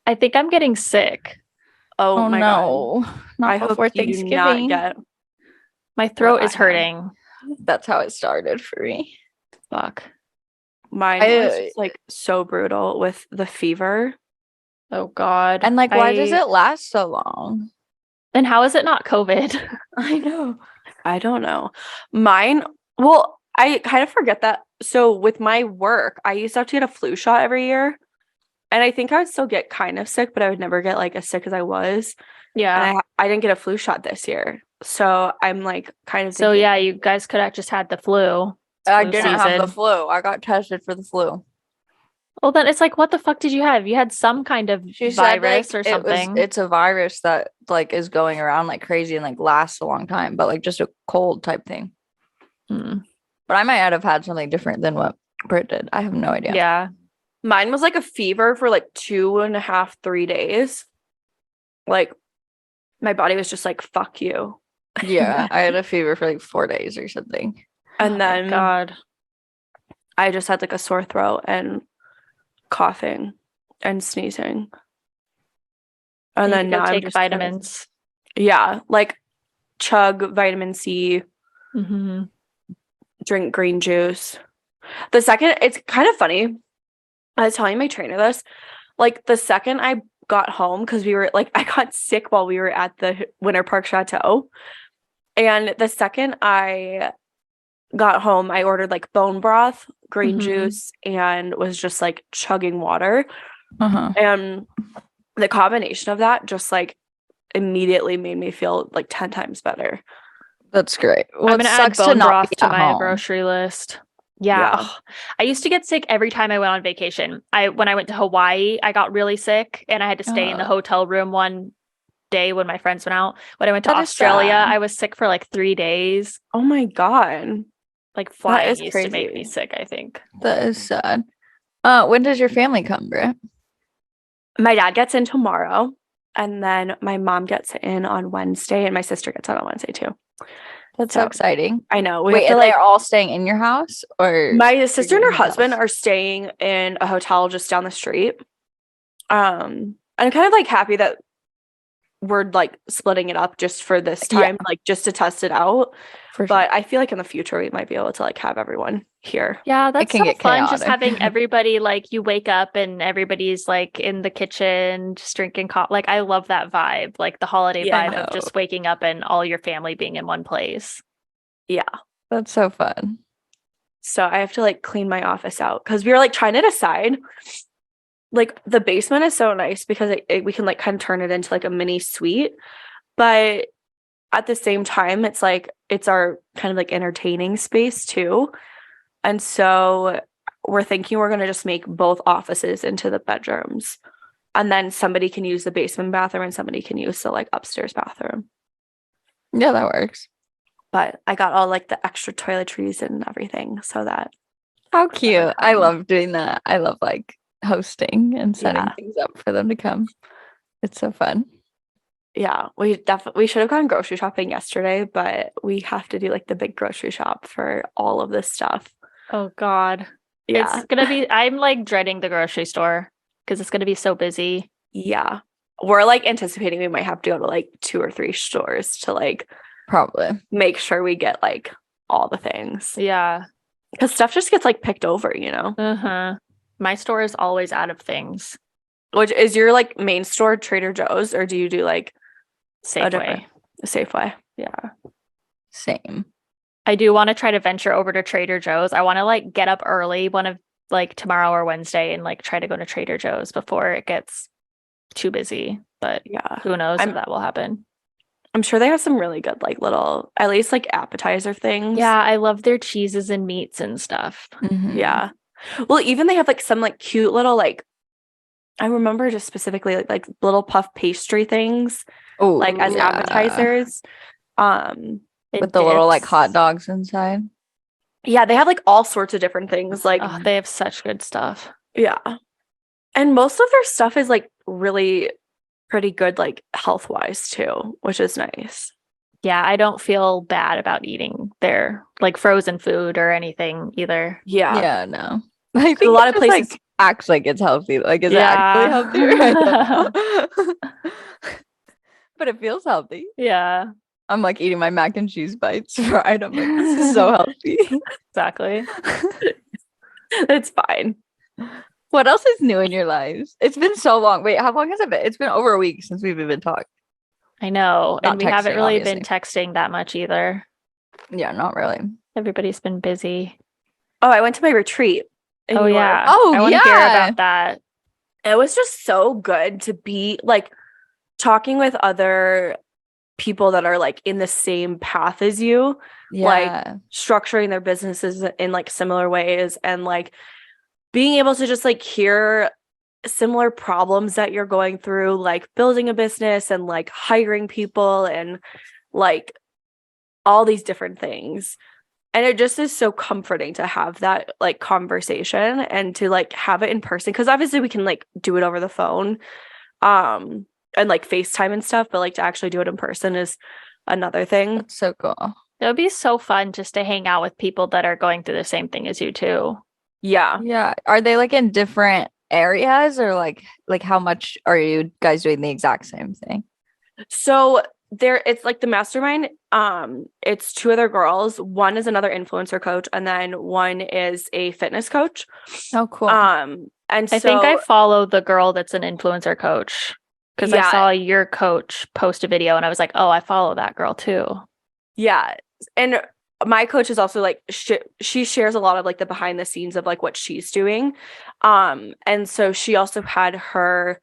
I think I'm getting sick. Oh my no. God. Not I before hope you do Thanksgiving. not get My throat what is I have. hurting. That's how it started for me. Fuck. Mine was just like so brutal with the fever. Oh God. And like, why does it last so long? And how is it not COVID? I know. I don't know. Mine, well, I kind of forget that. So with my work, I used to have to get a flu shot every year. And I think I would still get kind of sick, but I would never get like as sick as I was. Yeah. And I didn't get a flu shot this year. So I'm like kind of So thinking, yeah, you guys could have just had the flu. I Flu didn't have the season. flu. I got tested for the flu. Well, then it's like, what the fuck did you have? You had some kind of She said, virus like, or something. It's a virus that like is going around like crazy and like lasts a long time, but like just a cold type thing. But I might have had something different than what Britt did. I have no idea. Yeah. mine was like a fever for like 2.5, 3 days. Like my body was just like, fuck you. Yeah, I had a fever for like 4 days or something. And then God, I just had like a sore throat and coughing and sneezing. And then now I'm take just vitamins. Yeah, like chug vitamin C, Mm-hmm. drink green juice. The second, it's kind of funny. I was telling my trainer this, like the second I got home, because we were like, I got sick while we were at the Winter Park Chateau. And the second I got home, I ordered like bone broth, green juice, and was just like chugging water. And the combination of that just like immediately made me feel like 10 times better. That's great. Well, I'm gonna add bone broth to my grocery list. Yeah. Ugh. I used to get sick every time I went on vacation. When I went to Hawaii, I got really sick and I had to stay in the hotel room one day when my friends went out. When I went to Australia, I was sick for like 3 days. Oh my God. Like flying used to make me sick, I think. That is sad. When does your family come, Britt? My dad gets in tomorrow, and then my mom gets in on Wednesday, and my sister gets in on Wednesday too. That's so exciting. I know. Wait, and they're all staying in your house, or my sister and her husband are staying in a hotel just down the street. I'm kind of like happy that we're like splitting it up just for this time, like just to test it out. But I feel like in the future we might be able to like have everyone here. Yeah, that's so fun. Just having everybody, like, you wake up and everybody's like in the kitchen just drinking coffee. Like, I love that vibe, like the holiday vibe of just waking up and all your family being in one place. Yeah, that's so fun. So I have to like clean my office out because we were like trying to decide. Like the basement is so nice because we can like kind of turn it into like a mini suite, but at the same time it's like it's our kind of like entertaining space too. And so we're thinking we're going to just make both offices into the bedrooms, and then somebody can use the basement bathroom and somebody can use the like upstairs bathroom. Yeah, that works. But I got all like the extra toiletries and everything so that. How cute. I love doing that. I love like hosting and setting things up for them to come. It's so fun. Yeah, we should have gone grocery shopping yesterday, but we have to do like the big grocery shop for all of this stuff. Oh God. Yeah. It's gonna be, I'm like dreading the grocery store because it's gonna be so busy. Yeah. We're like anticipating we might have to go to like 2 or 3 stores to like probably make sure we get like all the things. Yeah. Because stuff just gets like picked over, you know? My store is always out of things. Which is your like main store Trader Joe's, or do you do like Safeway? Safeway. Yeah. Same. I do want to try to venture over to Trader Joe's. I want to like get up early one of like tomorrow or Wednesday and like try to go to Trader Joe's before it gets too busy. But yeah, who knows if that will happen. I'm sure they have some really good like little, at least like appetizer things. Yeah, I love their cheeses and meats and stuff. Yeah. Well, even they have like some like cute little like, I remember just specifically like little puff pastry things, like as appetizers. With the little like hot dogs inside. Yeah, they have like all sorts of different things. Like they have such good stuff. Yeah. And most of their stuff is like really pretty good, like health-wise too, which is nice. Yeah, I don't feel bad about eating their like frozen food or anything either. Yeah. Yeah, no. I think a lot of places acts like it's healthy. Like, is it actually healthy? I don't know. But it feels healthy. Yeah. I'm like eating my mac and cheese bites fried. I'm like, this is so healthy. Exactly. It's fine. What else is new in your lives? It's been so long. Wait, how long has it been? It's been over a week since we've even talked. I know. Not And we haven't texting, really obviously. been texting that much either. Yeah, not really. Everybody's been busy. Oh, I went to my retreat. Oh, York. yeah. Oh, I want to hear about that. It was just so good to be like talking with other people that are like in the same path as you, like structuring their businesses in like similar ways, and like being able to just like hear similar problems that you're going through, like building a business and like hiring people and like all these different things. And it just is so comforting to have that like conversation and to like have it in person, because obviously we can like do it over the phone and like FaceTime and stuff, but like to actually do it in person is another thing. That's so cool. It would be so fun just to hang out with people that are going through the same thing as you too. Yeah. Are they like in different areas, or like how much are you guys doing the exact same thing? So it's like the mastermind. It's two other girls. One is another influencer coach, and then one is a fitness coach. Oh, cool. And I think I follow the girl that's an influencer coach because I saw your coach post a video and I was like, oh, I follow that girl too. Yeah. And my coach is also like, she shares a lot of like the behind the scenes of like what she's doing. And so she also had her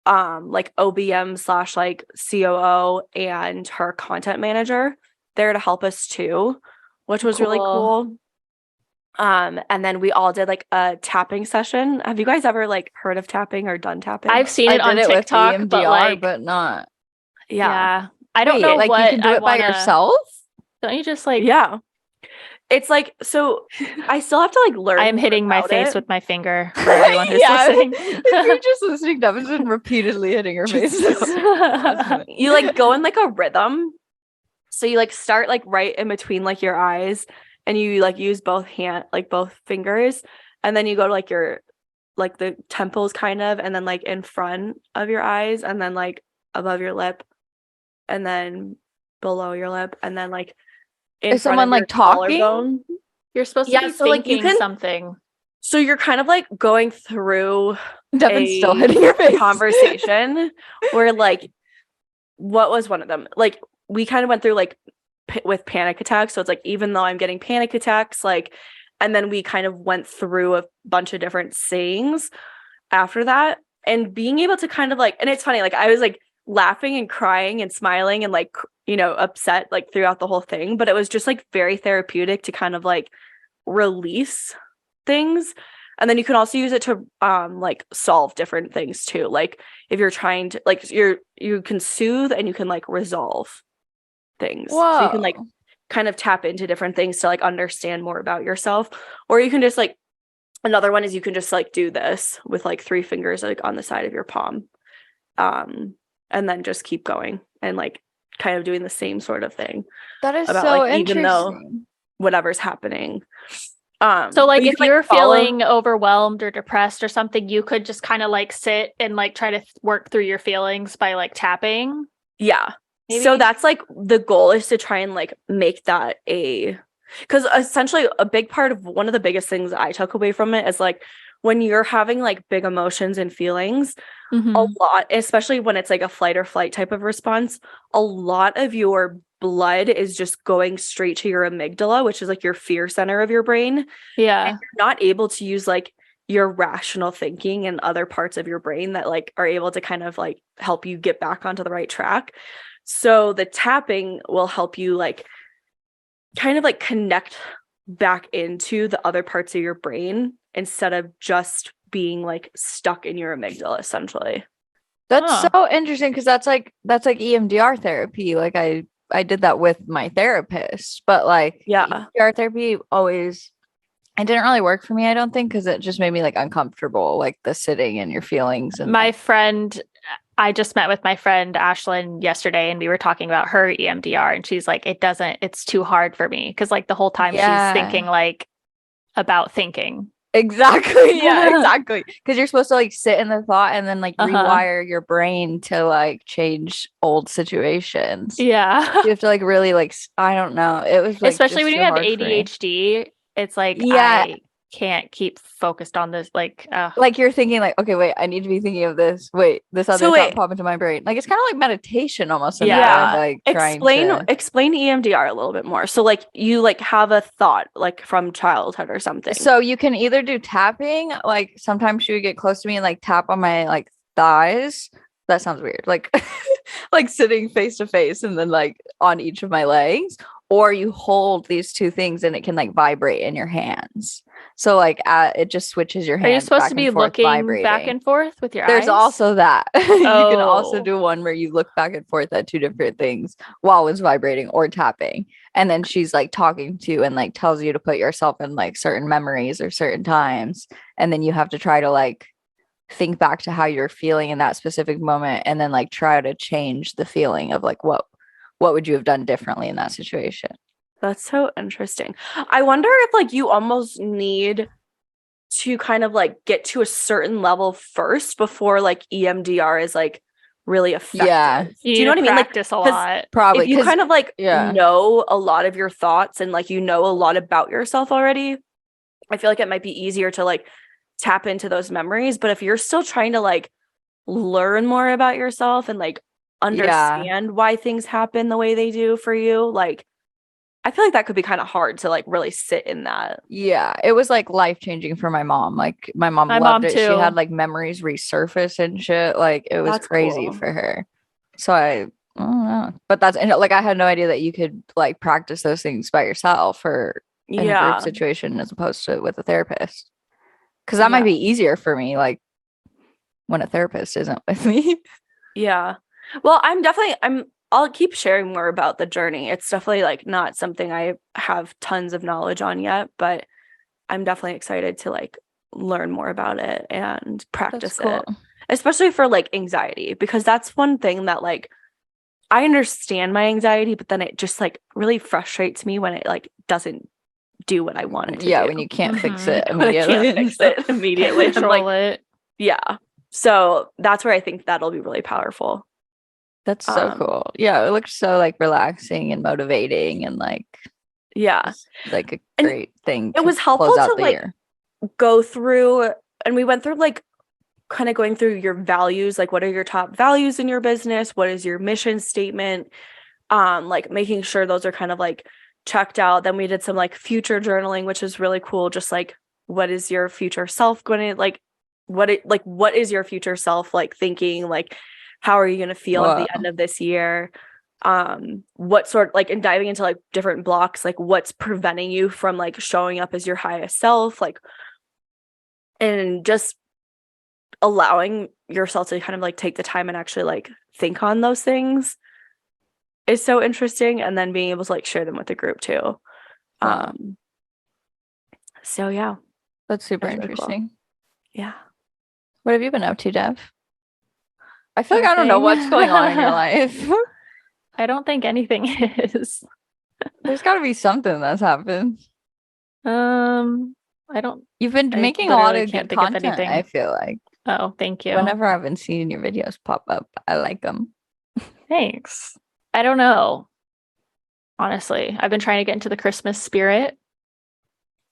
like OBM / like COO and her content manager there to help us too, which was really cool. And then we all did like a tapping session. Have you guys ever like heard of tapping or done tapping? I've seen it on TikTok, but not. Yeah. I don't know like what you can do it by yourself. Don't you just like It's like, so I still have to like learn. I'm hitting my face with my finger for everyone who's listening. If you're just listening, Devon's been repeatedly hitting her face. You like go in like a rhythm. So you like start like right in between like your eyes, and you like use both fingers, and then you go to like your like the temples kind of, and then like in front of your eyes, and then like above your lip, and then below your lip, and then like is someone like talking? You're supposed to be thinking something. So you're kind of like going through Devon's still hitting your face. Conversation where like, what was one of them? Like we kind of went through like with panic attacks. So it's like, even though I'm getting panic attacks, like, and then we kind of went through a bunch of different sayings after that, and being able to kind of like, and it's funny, like I was like laughing and crying and smiling and like, you know, upset like throughout the whole thing, but it was just like very therapeutic to kind of like release things. And then you can also use it to like solve different things too. Like if you're trying to like you can soothe and you can like resolve things. Whoa. So you can like kind of tap into different things to like understand more about yourself. Or you can just like, another one is you can just like do this with like 3 fingers like on the side of your palm. And then just keep going and like kind of doing the same sort of thing. That is about, so like, interesting. even though whatever's happening. So like if you're feeling overwhelmed or depressed or something, you could just kind of like sit and like try to work through your feelings by like tapping. Yeah. Maybe? So that's like the goal is to try and like make that because essentially a big part of one of the biggest things I took away from it is like when you're having like big emotions and feelings, a lot, especially when it's like a flight or flight type of response, a lot of your blood is just going straight to your amygdala, which is like your fear center of your brain. Yeah. And you're not able to use like your rational thinking and other parts of your brain that like are able to kind of like help you get back onto the right track. So the tapping will help you like kind of like connect back into the other parts of your brain instead of just being like stuck in your amygdala, essentially. That's so interesting, because that's like EMDR therapy. Like I did that with my therapist, but like EMDR therapy it didn't really work for me, I don't think, because it just made me like uncomfortable, like the sitting and your feelings. And I just met with my friend Ashlyn yesterday, and we were talking about her EMDR, and she's like, it's too hard for me, because like the whole time she's thinking like about thinking. Exactly. Yeah, exactly. Because you're supposed to like sit in the thought and then like rewire your brain to like change old situations. Yeah. You have to like really like, I don't know. It was like, especially when you have ADHD, it's like, I can't keep focused on this. Like you're thinking like, okay, wait, I need to be thinking of this. Wait, this other thought pop into my brain. Like it's kind of like meditation almost. Yeah. Like explain EMDR a little bit more. So like you like have a thought like from childhood or something. So you can either do tapping, like sometimes she would get close to me and like tap on my like thighs. That sounds weird. Like like sitting face to face and then like on each of my legs. Or you hold these two things and it can like vibrate in your hands. So like it just switches your hands. Are you supposed to be looking back and forth with your eyes? There's also that. You can also do one where you look back and forth at two different things while it's vibrating or tapping. And then she's like talking to you and like tells you to put yourself in like certain memories or certain times. And then you have to try to like think back to how you're feeling in that specific moment and then like try to change the feeling of like what would you have done differently in that situation. That's so interesting. I wonder if like you almost need to kind of like get to a certain level first before like EMDR is like really effective. Yeah. Do you know what I mean? Practice like a lot. Probably. If you kind of like know a lot of your thoughts and like you know a lot about yourself already, I feel like it might be easier to like tap into those memories. But if you're still trying to like learn more about yourself and like understand why things happen the way they do for you, like I feel like that could be kind of hard to like really sit in that. Yeah, it was like life-changing for my mom. Like my mom loved it. Too. She had like memories resurface and shit. Like it was crazy for her. So I don't know. But that's like I had no idea that you could like practice those things by yourself or in a group situation as opposed to with a therapist. Because that might be easier for me, like when a therapist isn't with me. Yeah. Well, I'll keep sharing more about the journey. It's definitely like not something I have tons of knowledge on yet, but I'm definitely excited to like learn more about it and practice it, especially for like anxiety, because that's one thing that like I understand my anxiety, but then it just like really frustrates me when it like doesn't do what I want it to do. When you can't fix it immediately. Control it. Yeah. So that's where I think that'll be really powerful. That's so cool. Yeah, it looks so like relaxing and motivating and like like a great thing. It was helpful to like go through, and we went through like kind of going through your values, like what are your top values in your business? What is your mission statement? Like making sure those are kind of like checked out. Then we did some like future journaling, which is really cool. Just like what is your future self going to like what is your future self like thinking, like how are you going to feel at the end of this year? What sort like and diving into like different blocks, like what's preventing you from like showing up as your highest self, like, and just allowing yourself to kind of like take the time and actually like think on those things is so interesting. And then being able to like share them with the group too. So yeah, that's super interesting. Cool. Yeah. What have you been up to, Dev? I feel like I don't know what's going on in your life. I don't think anything is. There's got to be something that's happened. I don't. You've been making a lot of good content, I feel like. Oh, thank you. Whenever I've been seeing your videos pop up, I like them. Thanks. I don't know. Honestly, I've been trying to get into the Christmas spirit.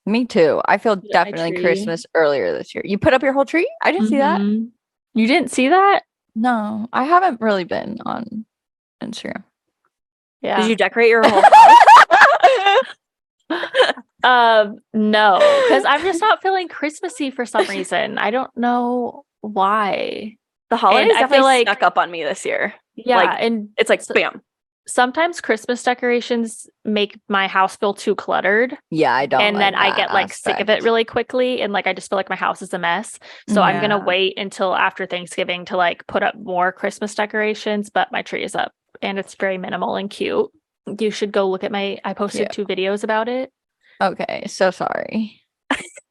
Me too. I feel definitely Christmas earlier this year. You put up your whole tree? I didn't see that. You didn't see that? No, I haven't really been on Instagram. Yeah. Did you decorate your whole house? No, because I'm just not feeling Christmassy for some reason. I don't know why. The holidays definitely snuck up on me this year. Yeah, like, and it's like bam. Sometimes Christmas decorations make my house feel too cluttered. Yeah, I don't. And then I get like sick of it really quickly. And like, I just feel like my house is a mess. So I'm going to wait until after Thanksgiving to like put up more Christmas decorations. But my tree is up and it's very minimal and cute. You should go look at I posted 2 videos about it. Okay. So sorry.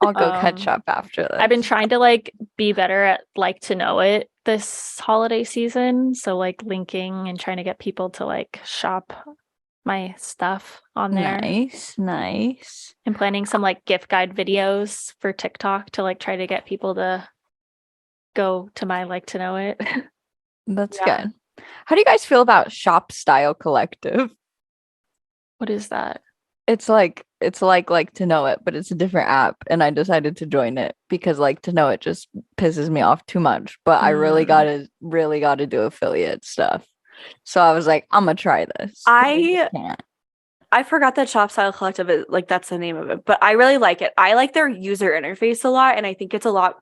I'll go catch up after this. I've been trying to like be better at like to know it this holiday season. So like linking and trying to get people to like shop my stuff on there. Nice. I'm planning some like gift guide videos for TikTok to like try to get people to go to my Like to Know It. That's good. How do you guys feel about Shop Style Collective? What is that? It's like Like to Know It, but it's a different app, and I decided to join it because Like to Know It just pisses me off too much. But I really gotta do affiliate stuff. So I was like, I'm gonna try this. I forgot that Shop Style Collective is like that's the name of it, but I really like it. I like their user interface a lot, and I think it's a lot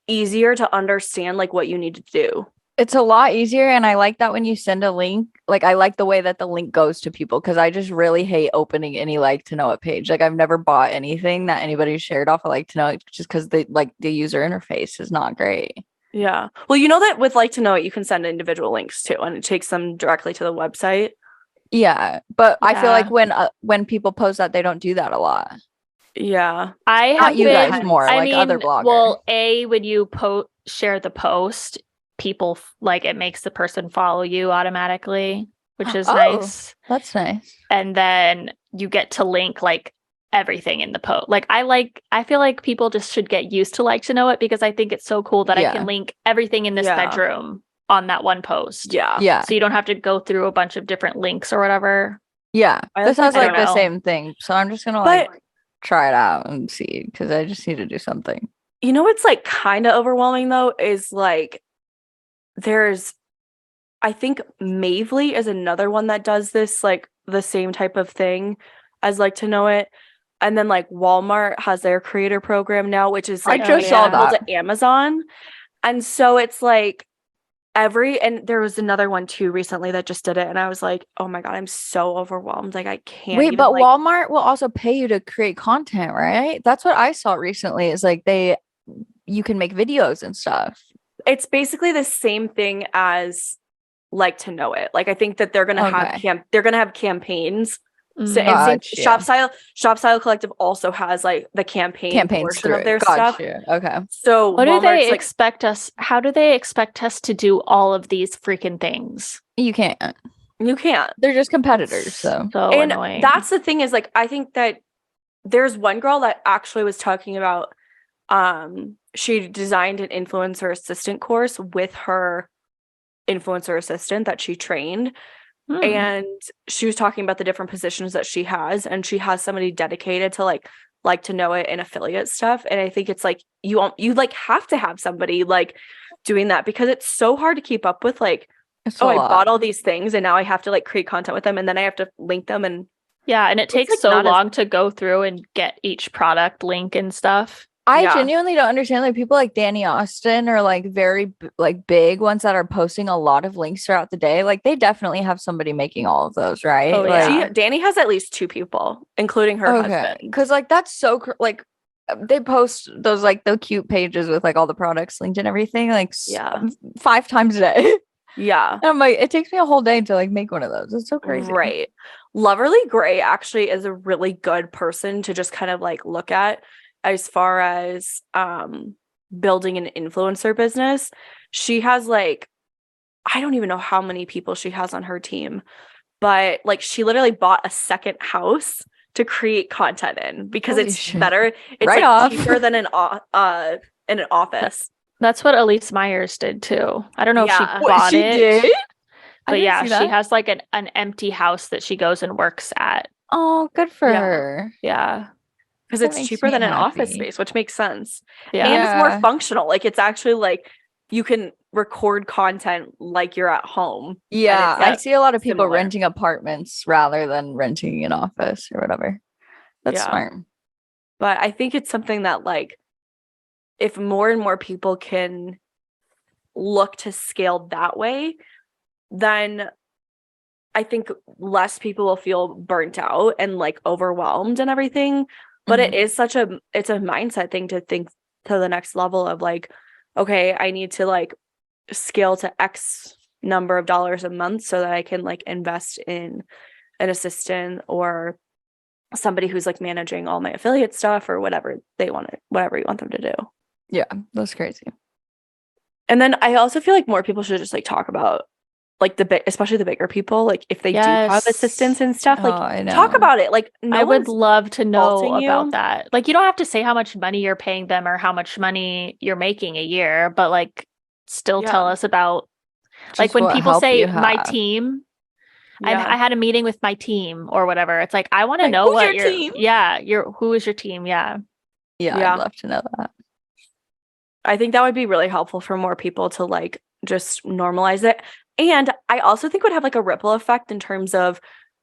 easier to understand like what you need to do. It's a lot easier, and I like that when you send a link, like I like the way that the link goes to people, because I just really hate opening any Like to Know It page. Like I've never bought anything that anybody shared off of Like to Know It just because the user interface is not great. Yeah. Well, you know that with Like to Know It, you can send individual links too, and it takes them directly to the website. Yeah, but I feel like when people post that, they don't do that a lot. Yeah, I have you guys more. I mean, other bloggers. Well, when you share the post, people like it makes the person follow you automatically, which is nice. That's nice. And then you get to link like everything in the post. Like I feel like people just should get used to Like to Know It, because I think it's so cool that I can link everything in this bedroom on that one post. Yeah. So you don't have to go through a bunch of different links or whatever. Yeah. This has like the same thing. So I'm just gonna like try it out and see, because I just need to do something. You know what's like kind of overwhelming though is like I think Mavely is another one that does this like the same type of thing as Like to Know It. And then like Walmart has their creator program now, which is like I just saw that to Amazon. And so it's like and there was another one too recently that just did it, and I was like, oh my god, I'm so overwhelmed. Like I can't. Wait, but Walmart will also pay you to create content, right? That's what I saw recently. Is like you can make videos and stuff. It's basically the same thing as Like to Know It. Like I think that they're gonna have campaigns. So and Shop Style Collective also has like the campaigns portion of their stuff. Okay. So what do they expect us? How do they expect us to do all of these freaking things? You can't. They're just competitors. So annoying. That's the thing is like I think that there's one girl that actually was talking about she designed an influencer assistant course with her influencer assistant that she trained. And she was talking about the different positions that she has, and she has somebody dedicated to like to Know It and affiliate stuff. And I think it's like you like have to have somebody like doing that, because it's so hard to keep up with like I bought all these things and now I have to like create content with them, and then I have to link them, and and it takes like so long to go through and get each product link and stuff. I genuinely don't understand like people like Danny Austin or like very like big ones that are posting a lot of links throughout the day. Like they definitely have somebody making all of those, right? Oh, like, Danny has at least 2 people, including her husband. Because like that's so like they post those like the cute pages with like all the products linked and everything like 5 times a day. Yeah. And I'm like, it takes me a whole day to like make one of those. It's so crazy. Right. Loverly Gray actually is a really good person to just kind of like look at as far as building an influencer business. She has like, I don't even know how many people she has on her team, but like she literally bought a second house to create content in, because it's better. It's like cheaper than in an office. That's what Elise Myers did too. I don't know if she bought it. Did? But yeah, she has like an empty house that she goes and works at. Oh, good for her. Yeah. Because it's cheaper than an office space, which makes sense. Yeah. And it's more functional. Like it's actually like you can record content like you're at home. Yeah. I see a lot of people renting apartments rather than renting an office or whatever. That's smart. But I think it's something that like if more and more people can look to scale that way, then I think less people will feel burnt out and like overwhelmed and everything. But it is it's a mindset thing to think to the next level of like, okay, I need to like scale to X number of dollars a month so that I can like invest in an assistant or somebody who's like managing all my affiliate stuff or whatever you want them to do. Yeah, that's crazy. And then I also feel like more people should just like talk about like especially the bigger people, like if they do have assistants and stuff, like talk about it. Like I would love to know about that. Like you don't have to say how much money you're paying them or how much money you're making a year, but like still tell us about just like when people say my team. I had a meeting with my team or whatever. It's like I want to know what your team. Yeah, who is your team? Yeah, I'd love to know that. I think that would be really helpful for more people to like just normalize it. And I also think would have like a ripple effect in terms of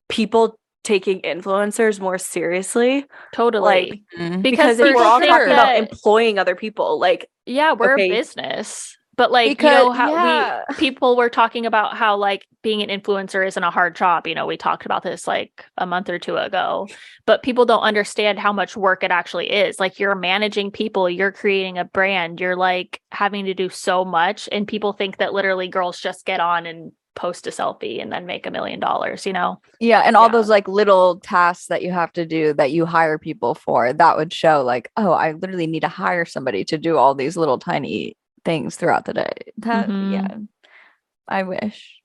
people taking influencers more seriously. Totally. Like, because if we're all talking about employing other people, like we're a business. But like, how people were talking about how like being an influencer isn't a hard job. You know, we talked about this like a month or two ago, but people don't understand how much work it actually is. Like you're managing people, you're creating a brand, you're like having to do so much. And people think that literally girls just get on and post a selfie and then make $1 million, you know? Yeah. And all those like little tasks that you have to do that you hire people for, that would show like, oh, I literally need to hire somebody to do all these little tiny things throughout the day. That I wish.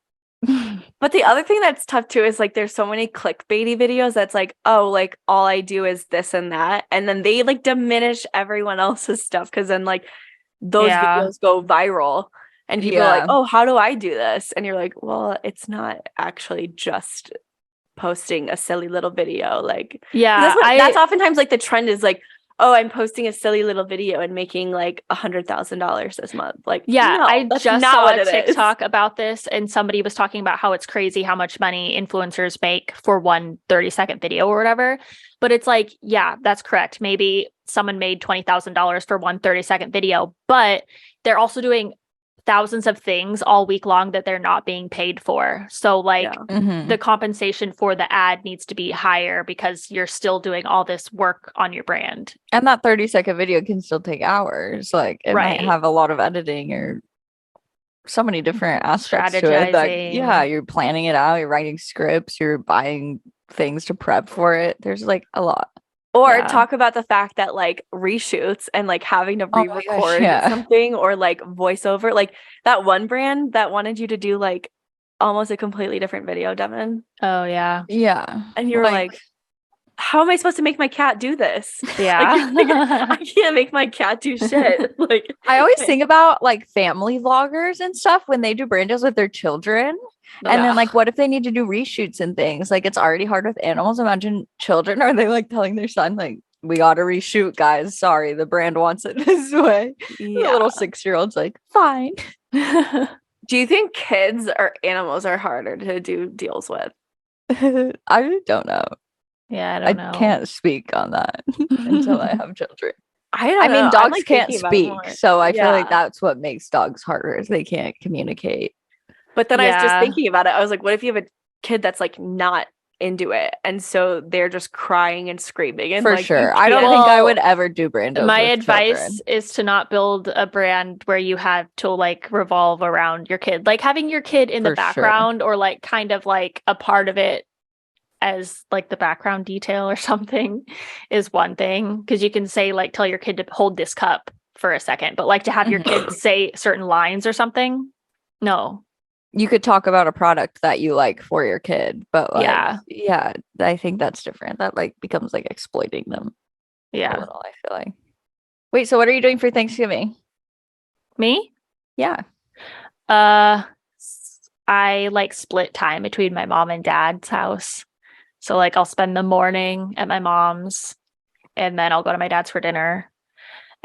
But the other thing that's tough too is like there's so many clickbaity videos that's like, oh, like all I do is this and that, and then they like diminish everyone else's stuff because then like those videos go viral and people are like, oh, how do I do this? And you're like, well, it's not actually just posting a silly little video. Like that's oftentimes like the trend is like, oh, I'm posting a silly little video and making like $100,000 this month. Like, I just saw a TikTok about this, and somebody was talking about how it's crazy how much money influencers make for one 30-second video or whatever. But it's like, that's correct. Maybe someone made $20,000 for one 30-second video, but they're also doing thousands of things all week long that they're not being paid for. So like the compensation for the ad needs to be higher because you're still doing all this work on your brand. And that 30-second video can still take hours. Like it might have a lot of editing or so many different aspects to it. But you're planning it out, you're writing scripts, you're buying things to prep for it. There's like a lot. Or talk about the fact that like reshoots and like having to re-record something or like voiceover, like that one brand that wanted you to do like almost a completely different video, Devon. Oh yeah. Yeah. And you're like, how am I supposed to make my cat do this? Yeah. Like, I can't make my cat do shit. Like I always think about like family vloggers and stuff when they do brand deals with their children. And then like what if they need to do reshoots and things? Like it's already hard with animals. Imagine children. Are they like telling their son like, we gotta reshoot, guys, sorry, the brand wants it this way? The little 6-year-old's like, fine. Do you think kids or animals are harder to do deals with? I don't know. Yeah, I don't know. I can't speak on that until I have children. I mean, dogs can't speak, so I feel like that's what makes dogs harder is they can't communicate. But then I was just thinking about it. I was like, what if you have a kid that's like not into it, and so they're just crying and screaming? And for like, sure, I don't think I would ever do brand deals. My advice is to not build a brand where you have to like revolve around your kid. Like having your kid in the background or like kind of like a part of it as like the background detail or something is one thing, because you can say like tell your kid to hold this cup for a second, but like to have your kid say certain lines or something, no. You could talk about a product that you like for your kid, but like, I think that's different. That like becomes like exploiting them. Yeah, a little, I feel like. Wait, so what are you doing for Thanksgiving? Me? Yeah. I like split time between my mom and dad's house. So like I'll spend the morning at my mom's, and then I'll go to my dad's for dinner.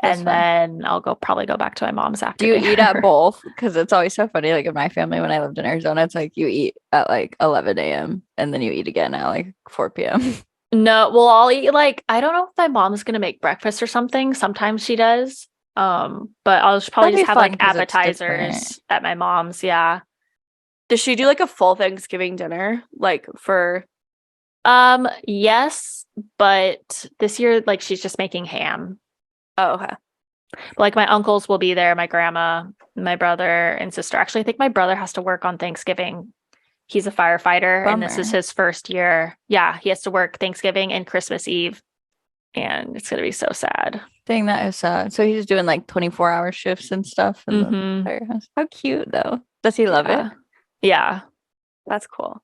That's then I'll probably go back to my mom's after. Do you eat at both? Because it's always so funny. Like in my family, when I lived in Arizona, it's like you eat at like 11 a.m. and then you eat again at like 4 p.m. No, well, I'll eat like, I don't know if my mom's gonna make breakfast or something. Sometimes she does. But I'll probably just have like appetizers at my mom's. Yeah. Does she do like a full Thanksgiving dinner? Like for yes, but this year like she's just making ham. Oh, okay. Like my uncles will be there, my grandma, my brother and sister. Actually, I think my brother has to work on Thanksgiving. He's a firefighter. Bummer. And this is his first year. Yeah, he has to work Thanksgiving and Christmas Eve. And it's going to be so sad. Dang, that is sad. So he's doing like 24-hour shifts and stuff in the firehouse. How cute, though. Does he love it? Yeah. That's cool.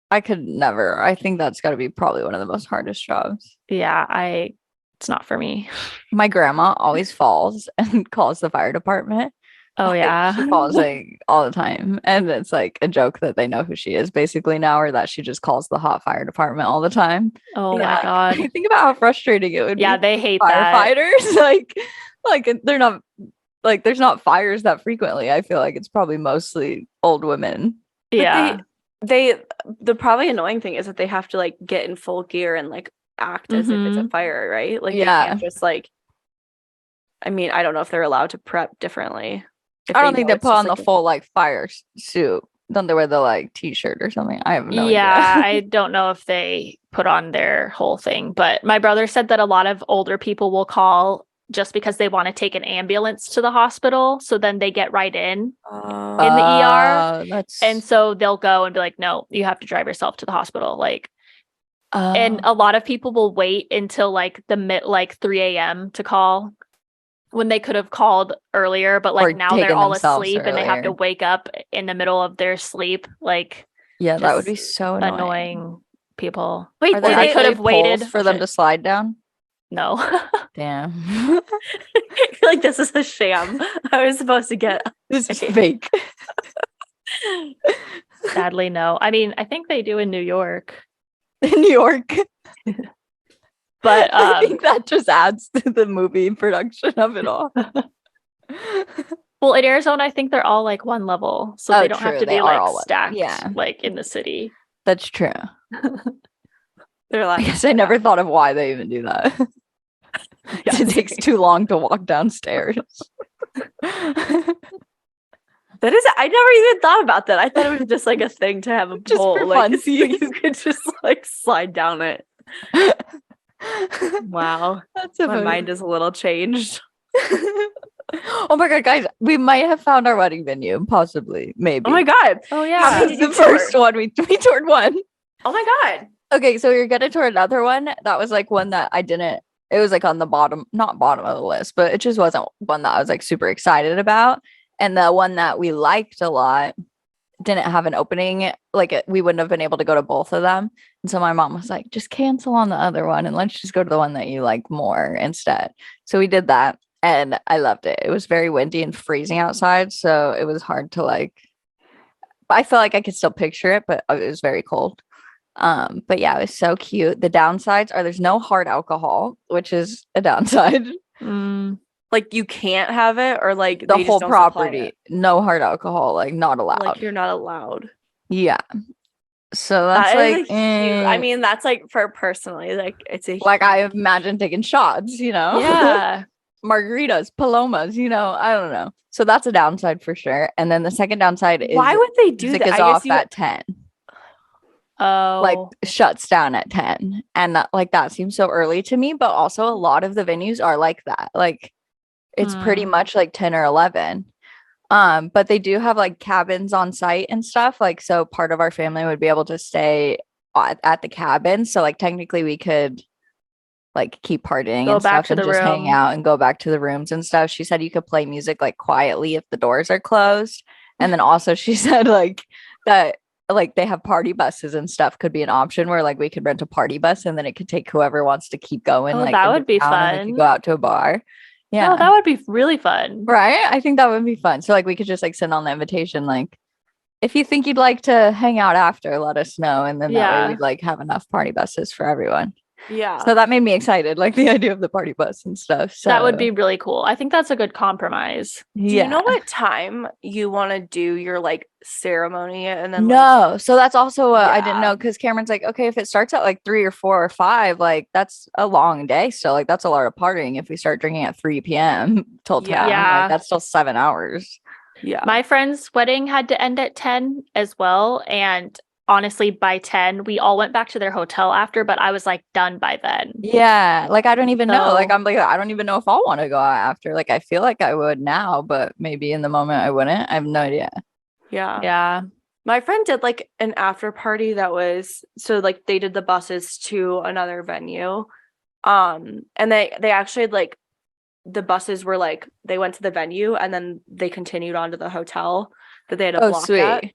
I could never. I think that's got to be probably one of the most hardest jobs. Yeah, it's not for me. My grandma always falls and calls the fire department. Oh, yeah. She falls like all the time. And it's like a joke that they know who she is basically now, or that she just calls the hot fire department all the time. Oh my God. Think about how frustrating it would be. Yeah, they hate firefighters. Like they're not like there's not fires that frequently. I feel like it's probably mostly old women. Yeah. The probably annoying thing is that they have to like get in full gear and like act as if it's a fire, right? Like they can't just like, I mean, I don't know if they're allowed to prep differently. I don't think they put on the full like fire suit. Don't they wear the like t-shirt or something? I have no idea. Yeah, I don't know if they put on their whole thing, but my brother said that a lot of older people will call just because they want to take an ambulance to the hospital. So then they get right in the ER. And so they'll go and be like, no, you have to drive yourself to the hospital. Like, and a lot of people will wait until like 3 a.m. to call when they could have called earlier, but like now they're all asleep and they have to wake up in the middle of their sleep. Like, yeah, that would be so annoying people. Wait, they could have waited for them to slide down. No. Damn. I feel like this is a sham. I was supposed to get this is fake. Sadly, no. I mean, I think they do in New York. In New York. But I think that just adds to the movie production of it all. Well, in Arizona, I think they're all like one level. So they don't have to be like stacked like in the city. That's true. They're like, I guess I never thought of why they even do that. It takes too long to walk downstairs. That is, I never even thought about that. I thought it was just like a thing to have a pole. Like, so you could just like slide down it. Wow. My mind is a little changed. Oh my God, guys, we might have found our wedding venue, possibly, maybe. Oh my God. Oh yeah. The first one, we toured one. Oh my God. Okay, so we were gonna tour another one. That was like one that it was like on the bottom, not bottom of the list, but it just wasn't one that I was like super excited about. And the one that we liked a lot didn't have an opening. Like we wouldn't have been able to go to both of them. And so my mom was like, just cancel on the other one and let's just go to the one that you like more instead. So we did that and I loved it. It was very windy and freezing outside. So it was hard to like, I feel like I could still picture it, but it was very cold. But yeah, it was so cute. The downsides are there's no hard alcohol, which is a downside. Like you can't have it, or like the whole property, no hard alcohol, like not allowed. Like you're not allowed. Yeah. So that's like, I mean, that's like for personally, like it's a like I imagine taking shots, you know? Yeah. Margaritas, palomas, you know, I don't know. So that's a downside for sure. And then the second downside is why would they do music that? is off at 10. Oh, like shuts down at 10. And that seems so early to me, but also a lot of the venues are like that. Like it's pretty much like 10 or 11. But they do have like cabins on site and stuff. Like, so part of our family would be able to stay at the cabin. So like technically we could like keep partying and stuff and just hang out and go back to the rooms and stuff. She said you could play music like quietly if the doors are closed. And then also she said like that like they have party buses and stuff could be an option where like we could rent a party bus and then it could take whoever wants to keep going. Oh, like that would be fun. And go out to a bar. Yeah. Oh, that would be really fun. Right? I think that would be fun. So like we could just like send on the invitation, like if you think you'd like to hang out after, let us know. And then that way we'd like have enough party buses for everyone. Yeah. So that made me excited, like the idea of the party bus and stuff. So that would be really cool. I think that's a good compromise. Do you know what time you want to do your like ceremony? And then no. So that's also what I didn't know, because Cameron's like, okay, if it starts at like 3 or 4 or 5, like that's a long day. So like that's a lot of partying if we start drinking at 3 p.m. till 10. Yeah. Like, that's still 7 hours. Yeah. My friend's wedding had to end at 10 as well. And honestly, by 10, we all went back to their hotel after, but I was like done by then. Yeah. Like, I don't even know. Like, I'm like, I don't even know if I'll want to go out after. Like, I feel like I would now, but maybe in the moment I wouldn't. I have no idea. Yeah. Yeah. My friend did like an after party that was, so like they did the buses to another venue. And they actually like, the buses were like, they went to the venue and then they continued on to the hotel that they had a block at.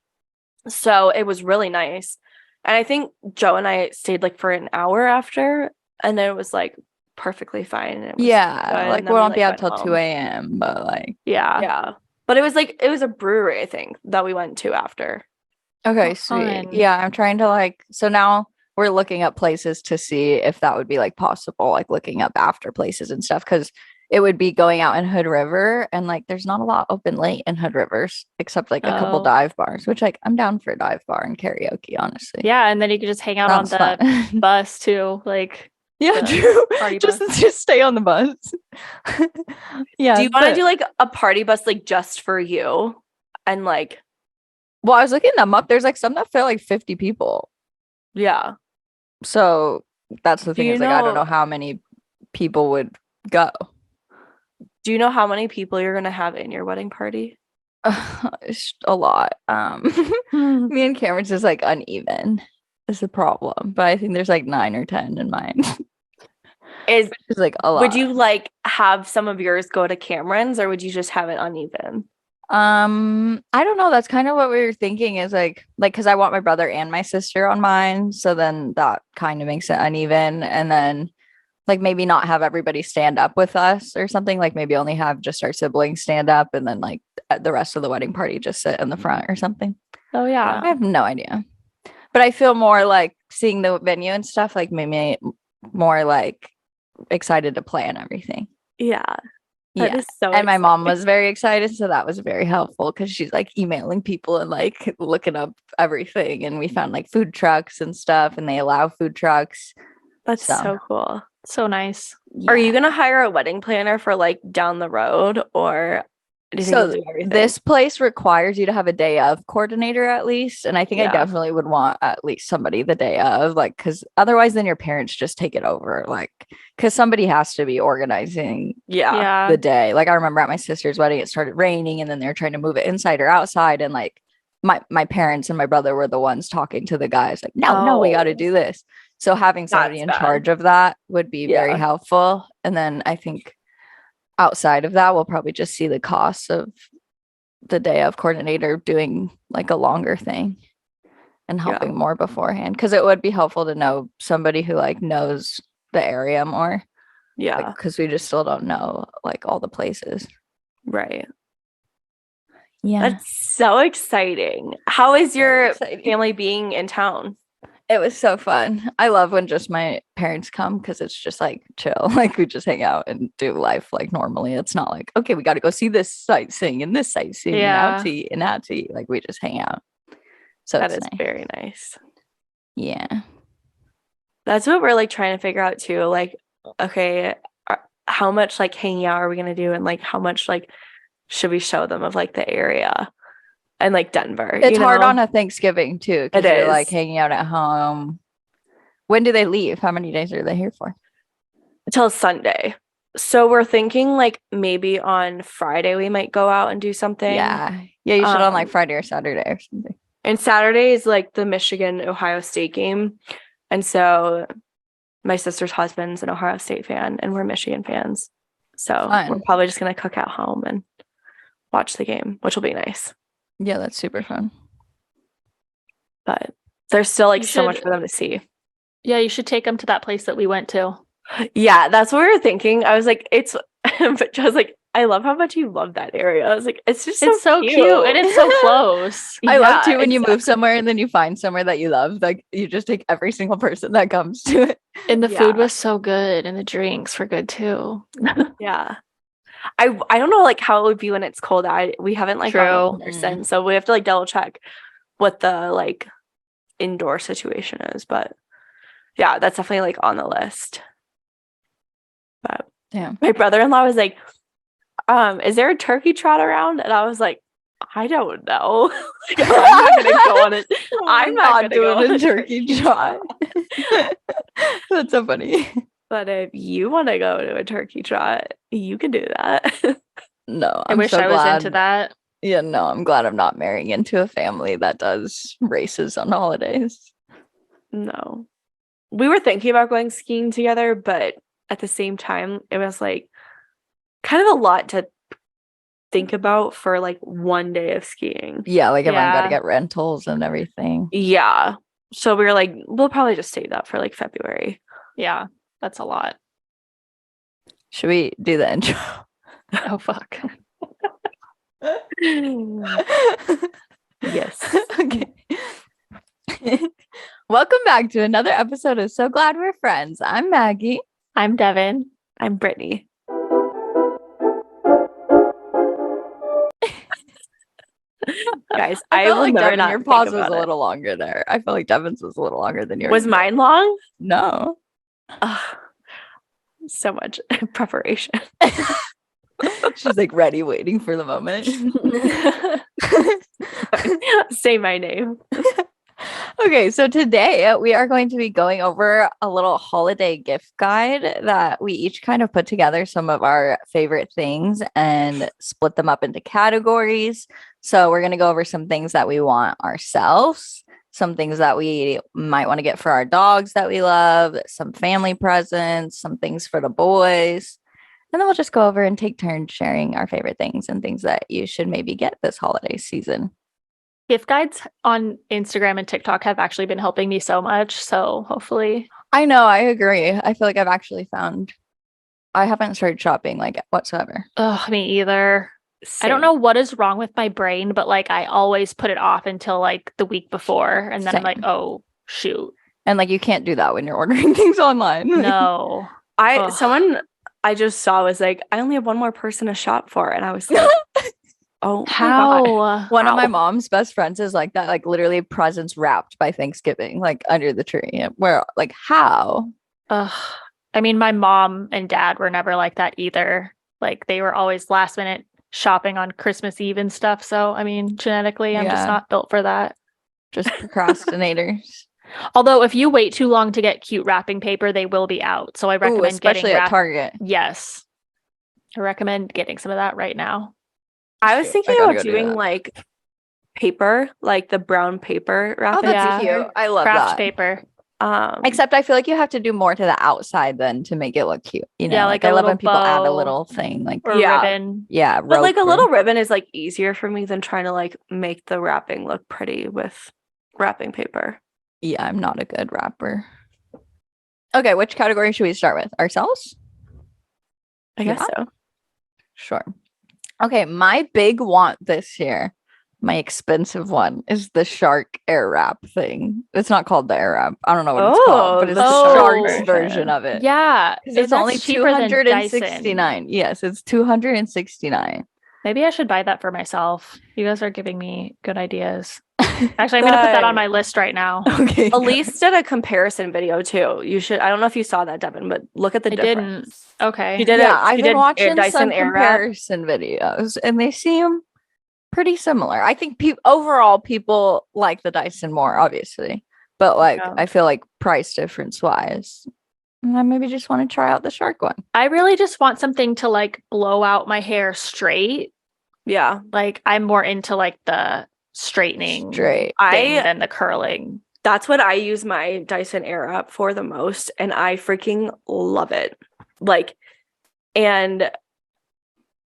So it was really nice. And I think Joe and I stayed like for an hour after, and then it was like perfectly fine. And it was like we won't be out till 2 a.m. But like yeah. But it was a brewery, I think, that we went to after. Okay, sweet. Yeah, I'm trying to like, so now we're looking up places to see if that would be like possible, like looking up after places and stuff, because it would be going out in Hood River, and like there's not a lot open late in Hood Rivers except like a couple dive bars, which like I'm down for a dive bar and karaoke, honestly. Yeah, and then you could just hang out on the bus too, like true. Just stay on the bus. Yeah. Do you want to do like a party bus like just for you? And like, well, I was looking them up. There's like some that fit like 50 people. Yeah. So that's the thing, is like I don't know how many people would go. Do you know how many people you're gonna have in your wedding party? A lot. Me and Cameron's is like uneven. Is the problem, but I think there's like 9 or 10 in mine. Is like a lot. Would you like have some of yours go to Cameron's, or would you just have it uneven? I don't know. That's kind of what we were thinking, is like because I want my brother and my sister on mine, so then that kind of makes it uneven. And then like maybe not have everybody stand up with us or something, like maybe only have just our siblings stand up, and then like the rest of the wedding party just sit in the front or something. Oh yeah. I have no idea, but I feel more like seeing the venue and stuff like made me more like excited to plan everything. Yeah. That is so and my mom was very excited, so that was very helpful, because she's like emailing people and like looking up everything, and we found like food trucks and stuff, and they allow food trucks. That's so cool. So nice. Yeah. Are you gonna hire a wedding planner for like down the road, or do you think you'll do everything? This place requires you to have a day of coordinator at least, and I think I definitely would want at least somebody the day of, like, because otherwise then your parents just take it over, like, because somebody has to be organizing the day. Like I remember at my sister's wedding, it started raining, and then they're trying to move it inside or outside, and like my parents and my brother were the ones talking to the guys like, no, we got to do this. So having somebody in charge of that would be very helpful. And then I think outside of that, we'll probably just see the costs of the day of coordinator doing like a longer thing and helping more beforehand, because it would be helpful to know somebody who like knows the area more. Yeah, because we just still don't know like all the places. Right. Yeah, that's so exciting. How is your family being in town? It was so fun. I love when just my parents come, because it's just like chill. Like we just hang out and do life like normally. It's not like, okay, we got to go see this sightseeing and this sightseeing and out to eat and out to eat. Like we just hang out. So that is nice. Very nice. Yeah. That's what we're like trying to figure out too. Like, okay, how much like hanging out are we going to do? And like, how much like should we show them of like the area? And like Denver. It's hard on a Thanksgiving too, because you're like hanging out at home. When do they leave? How many days are they here for? Until Sunday. So we're thinking like maybe on Friday we might go out and do something. Yeah. Yeah, you should on like Friday or Saturday or something. And Saturday is like the Michigan-Ohio State game. And so my sister's husband's an Ohio State fan and we're Michigan fans. So we're probably just going to cook at home and watch the game, which will be nice. Yeah, that's super fun. But there's still like so much for them to see. Yeah, you should take them to that place that we went to. Yeah, that's what we were thinking. I was like, but I was like, I love how much you love that area. I was like, it's just so cute and it's so close. I love too when you move somewhere and then you find somewhere that you love. Like you just take every single person that comes to it. And the food was so good, and the drinks were good too. Yeah. I don't know like how it would be when it's cold. We haven't like gone in person, so we have to like double check what the like indoor situation is. But yeah, that's definitely like on the list. But my brother-in-law was like, is there a turkey trot around? And I was like, I don't know. Like, I'm not gonna go on it. I'm not doing a turkey trot. That's so funny. But if you want to go to a turkey trot, you can do that. No, I wish I was into that. Yeah, no, I'm glad I'm not marrying into a family that does races on holidays. No. We were thinking about going skiing together, but at the same time, it was like kind of a lot to think about for like one day of skiing. Yeah, like everyone got to get rentals and everything. Yeah. So we were like, we'll probably just save that for like February. Yeah, that's a lot. Should we do the intro? Oh, fuck. Yes. Okay. Welcome back to another episode of So Glad We're Friends. I'm Maggie. I'm Devon. I'm Brittany. Guys, I will like never Devon, not your think pause was about a it. little longer there. I feel like Devon's was a little longer than yours. Was mine long? No. So much preparation. She's like ready, waiting for the moment. Say my name. Okay, so today we are going to be going over a little holiday gift guide that we each kind of put together some of our favorite things and split them up into categories. So we're going to go over some things that we want ourselves, some things that we might want to get for our dogs that we love, some family presents, some things for the boys. And then we'll just go over and take turns sharing our favorite things and things that you should maybe get this holiday season. Gift guides on Instagram and TikTok have actually been helping me so much. So hopefully. I know, I agree. I feel like I've actually found I haven't started shopping like whatsoever. Ugh, me either. Same. I don't know what is wrong with my brain, but like I always put it off until like the week before. And then I'm like, oh, shoot. And like you can't do that when you're ordering things online. No. Someone I just saw was like, I only have one more person to shop for. And I was like, oh, how? One of my mom's best friends is like that, like literally presents wrapped by Thanksgiving, like under the tree. Where like how? I mean, my mom and dad were never like that either. Like they were always last minute shopping on Christmas Eve and stuff. So I mean, genetically, I'm just not built for that. Just procrastinators. Although if you wait too long to get cute wrapping paper, they will be out. So I recommend especially at Target. Yes. I recommend getting some of that right now. I was thinking about doing like paper, like the brown paper wrapping. Oh, that's cute. I love craft that. paper. Except I feel like you have to do more to the outside than to make it look cute. You know, yeah, like I love when bow, people add a little thing, like ribbon. Yeah, but like a little ribbon is like easier for me than trying to like make the wrapping look pretty with wrapping paper. Yeah, I'm not a good wrapper. Okay, which category should we start with? Ourselves? I guess so. Sure. Okay, my big want this year, my expensive one, is the shark air wrap thing. It's not called the air wrap. I don't know what it's called, but it's the shark's version of it. Yeah. It's only $269. Yes, it's $269. Maybe I should buy that for myself. You guys are giving me good ideas. Actually, I'm going to put that on my list right now. Okay. Elise did a comparison video too. You should, I don't know if you saw that, Devon, but look at the difference. Didn't. Okay. She did I've been watching Dyson some comparison videos and they seem pretty similar. I think overall people like the Dyson more, obviously. But like, I feel like price difference wise, I maybe just want to try out the shark one. I really just want something to like blow out my hair straight. Yeah. Like I'm more into like the straightening thing than the curling. That's what I use my Dyson Airwrap for the most, and I freaking love it. Like, and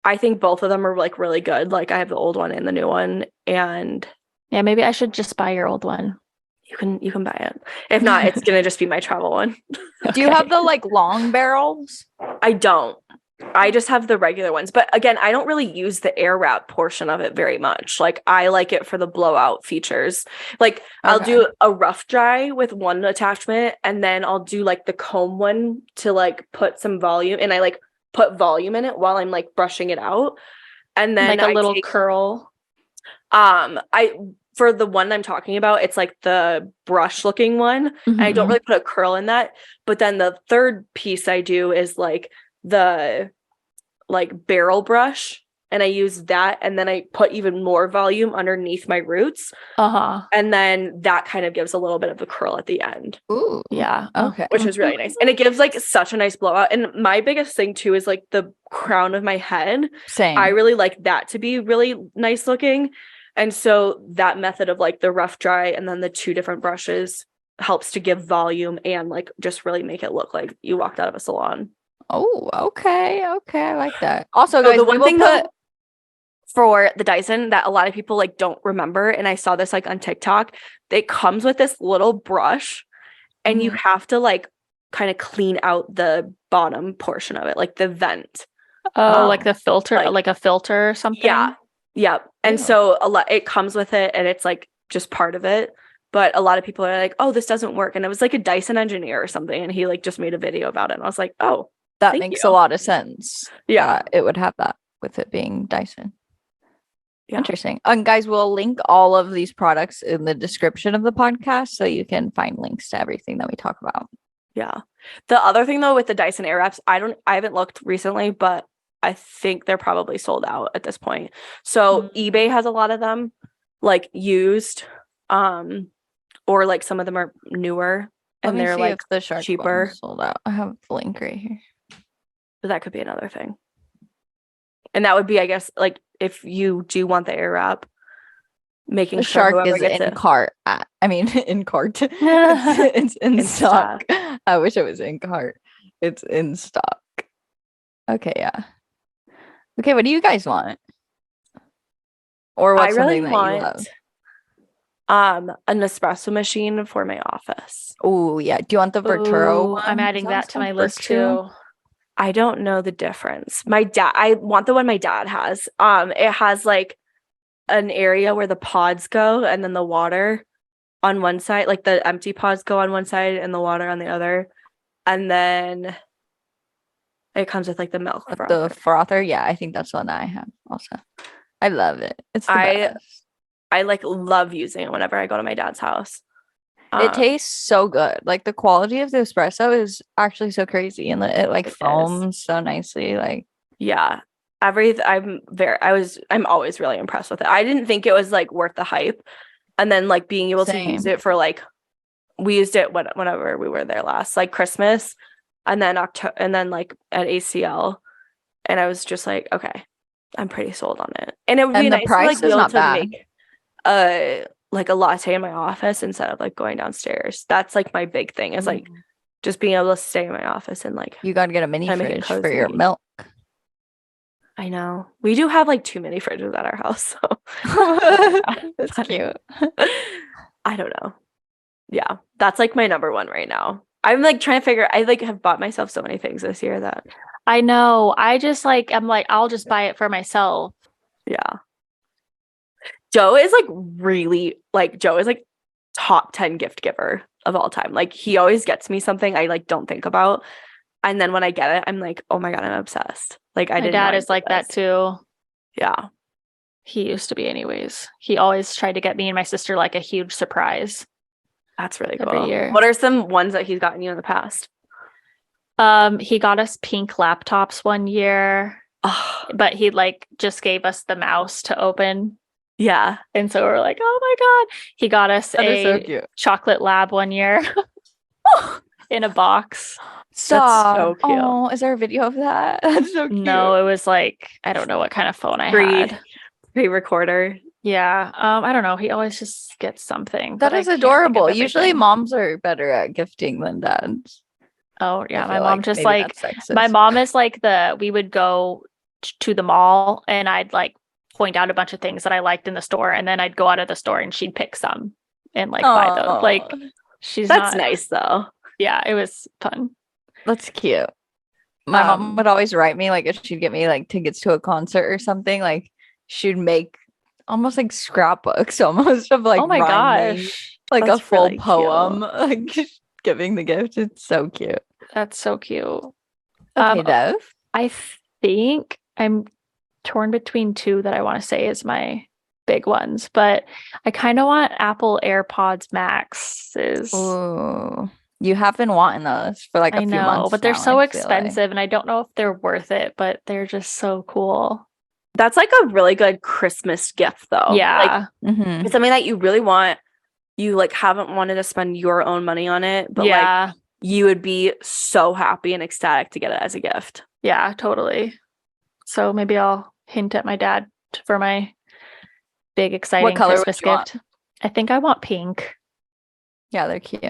I think both of them are like really good. Like I have the old one and the new one, and yeah, maybe I should just buy your old one. You can buy it. If not, it's gonna just be my travel one. Do you have the like long barrels? I don't. I just have the regular ones. But again, I don't really use the air wrap portion of it very much. Like I like it for the blowout features. Like I'll do a rough dry with one attachment, and then I'll do like the comb one to like put some volume, and I like put volume in it while I'm like brushing it out. And then like a little curl. For the one I'm talking about, it's like the brush looking one. Mm-hmm. And I don't really put a curl in that. But then the third piece I do is like the like barrel brush, and I use that, and then I put even more volume underneath my roots. And then that kind of gives a little bit of a curl at the end. Ooh, yeah. Okay. Which is really nice. And it gives like such a nice blowout. And my biggest thing too is like the crown of my head. Same. I really like that to be really nice looking. And so that method of like the rough dry and then the two different brushes helps to give volume and like just really make it look like you walked out of a salon. Oh, okay. I like that. Also, guys, for the Dyson that a lot of people like don't remember, and I saw this like on TikTok. It comes with this little brush, and you have to like kind of clean out the bottom portion of it, like the vent. Oh, like the filter, like a filter or something. Yeah. And so it comes with it, and it's like just part of it. But a lot of people are like, "Oh, this doesn't work," and it was like a Dyson engineer or something, and he like just made a video about it, and I was like, "Oh, that makes a lot of sense." Yeah, it would have that with it being Dyson. Yeah. Interesting. Guys, we'll link all of these products in the description of the podcast so you can find links to everything that we talk about. Yeah. The other thing though with the Dyson Airwraps, I haven't looked recently, but I think they're probably sold out at this point. So eBay has a lot of them like used, or like some of them are newer and they're like the shark cheaper. Sold out. I have the link right here. But that could be another thing. And that would be, I guess, like if you do want the Airwrap, making the sure shark is in cart. In cart. it's in stock. I wish it was in cart. It's in stock. Okay, yeah. Okay, what do you guys want? Or what's something that you love? An espresso machine for my office. Oh yeah. Do you want the Verturo one? I'm adding that to my list too. I don't know the difference. I want the one my dad has. It has like an area where the pods go, and then the water on one side, like the empty pods go on one side and the water on the other. And then it comes with like the milk frother. The frother, yeah, I think that's one that I have also. I love it. It's the best. I like love using it whenever I go to my dad's house. It tastes so good. Like the quality of the espresso is actually so crazy, and it like foams so nicely. Like yeah, I'm always really impressed with it. I didn't think it was like worth the hype, and then like being able to use it for like, we used it whenever we were there last, like Christmas, and then October, and then like at ACL, and I was just like, okay, I'm pretty sold on it, and it would be nice price to, like, is not bad. Make like a latte in my office instead of like going downstairs. That's like my big thing is like just being able to stay in my office and like, you gotta get a mini fridge for your milk. I know. We do have like too many fridges at our house. So that's cute. I don't know. Yeah. That's like my number one right now. I'm like trying to figure, I like have bought myself so many things this year that I know. I just like, I'm like, I'll just buy it for myself. Yeah. Joe is like top 10 gift giver of all time. Like he always gets me something I like don't think about. And then when I get it, I'm like, oh my God, I'm obsessed. Like my dad is like that too. Yeah. He used to be anyways. He always tried to get me and my sister like a huge surprise. That's really cool. Every year. What are some ones that he's gotten you in the past? He got us pink laptops one year, but he like just gave us the mouse to open. Yeah. And so we're like, oh my God. He got us a chocolate lab one year in a box. That's so cute. Oh, is there a video of that? That's so cute. No, it was like, I don't know what kind of phone I had. Pre-recorder. Yeah. I don't know. He always just gets something. That is adorable. Usually moms are better at gifting than dads. Oh yeah. My mom just like, my mom is like we would go to the mall and I'd like point out a bunch of things that I liked in the store, and then I'd go out of the store and she'd pick some and like buy them. Like that's nice though. Yeah, it was fun. That's cute. My mom would always write me like if she'd get me like tickets to a concert or something, like she'd make almost like scrapbooks almost of like, oh my gosh, like that's a full really poem like giving the gift. It's so cute. That's so cute. Okay, Dev. I think I'm torn between two that I want to say is my big ones, but I kind of want Apple AirPods Maxes. Oh, you have been wanting those for like a few months, but they're so expensive, and I don't know if they're worth it, but they're just so cool. That's like a really good Christmas gift though. Yeah. Like, it's something that you really want. You like haven't wanted to spend your own money on it, but like you would be so happy and ecstatic to get it as a gift. Yeah, totally. So maybe I'll hint at my dad for my big exciting Christmas gift. I think I want pink. Yeah, they're cute.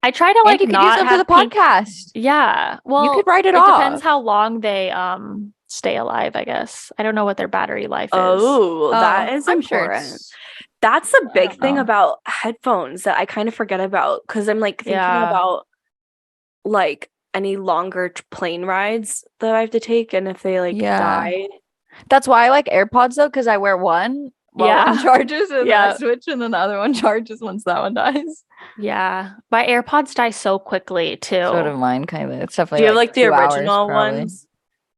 I try to like you could not use them have for the podcast. Yeah, well, you could write it off. Depends how long they stay alive, I guess. I don't know what their battery life is. Oh, that is I'm important. sure That's the big thing know. about headphones that I kind of forget about, because I'm like thinking about like any longer plane rides that I have to take, and if they like die. That's why I like AirPods though, because I wear one while one charges and then I switch, and then the other one charges once that one dies. Yeah, my AirPods die so quickly too. So do mine, kind of. It's definitely. Do you have like the 2 original hours, ones?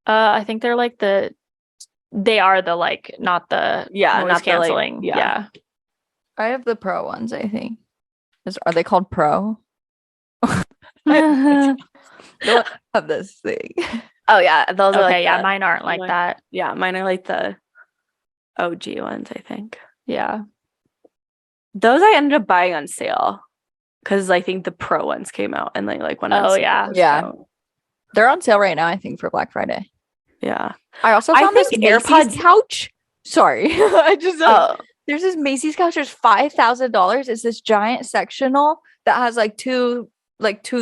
I think they're like they are the like not the noise not canceling. The, like, I have the Pro ones, I think. Are they called Pro? I don't have this thing. Oh yeah, those are like mine aren't like that. Yeah, mine are like the OG ones, I think. Yeah. Those I ended up buying on sale because I think the Pro ones came out and they like went on sale. Yeah. They're on sale right now, I think, for Black Friday. Yeah. I also found this AirPods couch. Sorry. There's this Macy's couch. There's $5,000. It's this giant sectional that has like two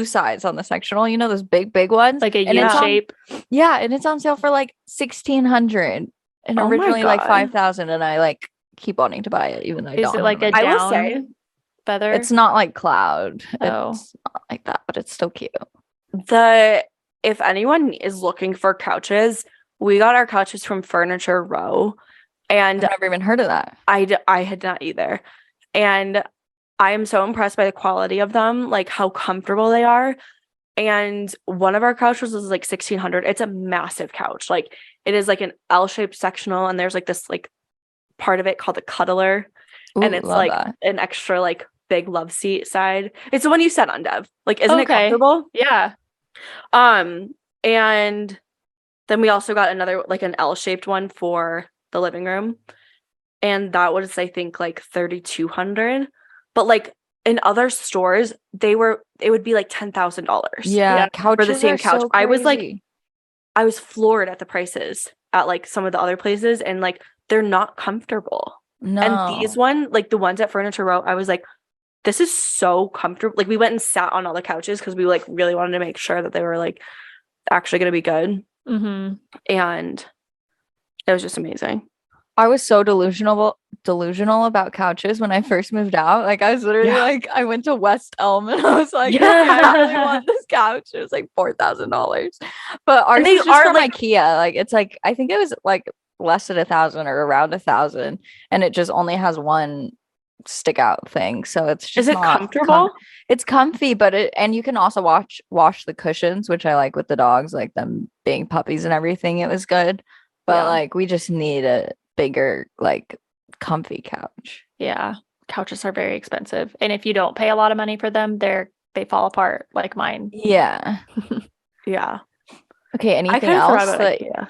sides on the sectional. You know, those big ones, like a U shape. And it's on sale for like $1,600, and originally like $5,000. And I like keep wanting to buy it, even though I don't. Is it like a down I will say feather? It's not like cloud. Oh. It's not like that, but it's still cute. If anyone is looking for couches, we got our couches from Furniture Row, and I've never even heard of that. I had not either, and I am so impressed by the quality of them, like how comfortable they are. And one of our couches was like $1,600. It's a massive couch. Like it is like an L-shaped sectional, and there's like this like part of it called the cuddler. Ooh, and it's like an extra like big love seat side. It's the one you sat on, Dev. Like, isn't it comfortable? Yeah. And then we also got another like an L-shaped one for the living room. And that was, I think, like $3,200. But like in other stores, it would be like $10,000. Yeah, couches for the same couch. So I was floored at the prices at like some of the other places, and like they're not comfortable. No. And these like the ones at Furniture Row, I was like, this is so comfortable. Like we went and sat on all the couches because we like really wanted to make sure that they were like actually going to be good. Mm-hmm. And it was just amazing. I was so delusional about couches when I first moved out. Like I was literally like, I went to West Elm and I was like, I really want this couch. It was like $4,000. But ours is just from IKEA. Like it's like, I think it was like less than 1,000 or around 1,000, and it just only has one stick out thing. So it's just is it comfortable? It's comfy, but and you can also wash the cushions, which I like with the dogs, like them being puppies and everything. It was good. But like we just need a bigger, like comfy couch. Yeah. Couches are very expensive. And if you don't pay a lot of money for them, they fall apart like mine. Yeah. Yeah. Okay, anything else? IKEA.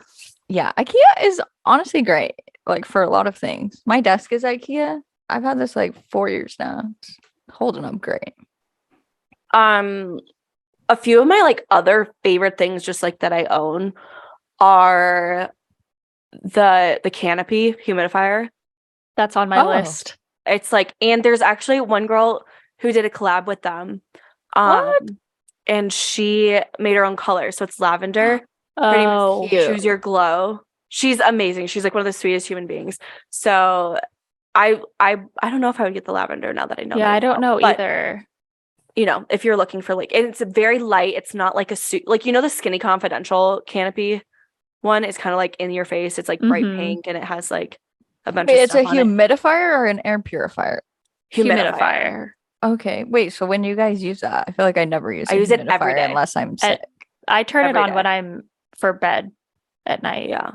Yeah, IKEA is honestly great, like for a lot of things. My desk is IKEA. I've had this like 4 years now. It's holding up great. A few of my like other favorite things just like that I own are the canopy humidifier. That's on my list. It's like, and there's actually one girl who did a collab with them. And she made her own color. So it's lavender. Her name is Choose Your Glow. She's amazing. She's like one of the sweetest human beings. So I don't know if I would get the lavender now that I know. Yeah, I don't know either. You know, if you're looking for like, and it's very light. It's not like a suit, like, you know, the Skinny Confidential canopy one is kind of like in your face. It's like bright pink, and it has like a bunch of stuff. It's a humidifier or an air purifier? Humidifier. Okay. Wait, so when do you guys use that? I feel like I never use I use it every day unless I'm sick. I turn it on when I'm for bed at night. Yeah.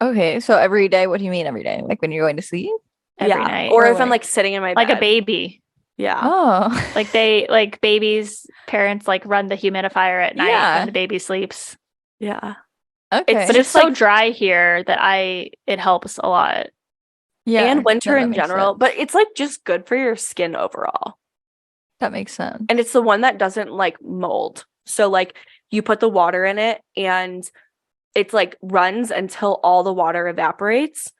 Okay, so every day. What do you mean every day? Like when you're going to sleep? Every night. Or if I'm like sitting in my bed. Like a baby. Yeah. Oh. Like babies' parents like run the humidifier at night when the baby sleeps. Yeah. Okay. But it's so dry here that it helps a lot. Yeah. And winter in general. But it's like just good for your skin overall. That makes sense. And it's the one that doesn't like mold. So like you put the water in it and it's like runs until all the water evaporates.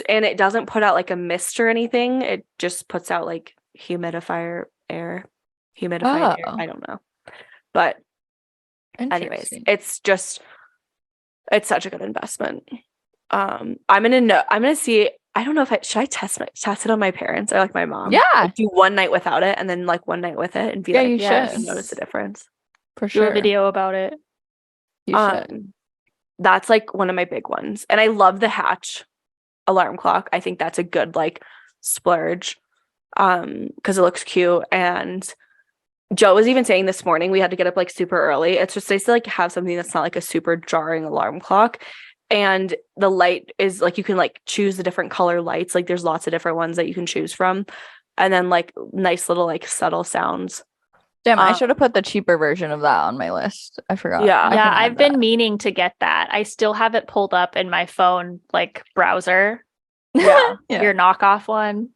And it doesn't put out like a mist or anything. It just puts out like humidified air. I don't know. But anyways, it's just It's such a good investment. I'm gonna see. I don't know if should I test it on my parents or like my mom. Yeah. Like, do one night without it and then like one night with it and be like, you yeah, should notice the difference. For sure. Do a video about it. You should. That's like one of my big ones. And I love the Hatch alarm clock. I think that's a good like splurge. Because it looks cute. And Joe was even saying this morning we had to get up like super early. It's just nice to like have something that's not like a super jarring alarm clock. And the light is like you can like choose the different color lights. Like there's lots of different ones that you can choose from. And then like nice little like subtle sounds. Damn, I should have put the cheaper version of that on my list. I forgot. Yeah. I've been meaning to get that. I still have it pulled up in my phone like browser. Yeah. Your knockoff one.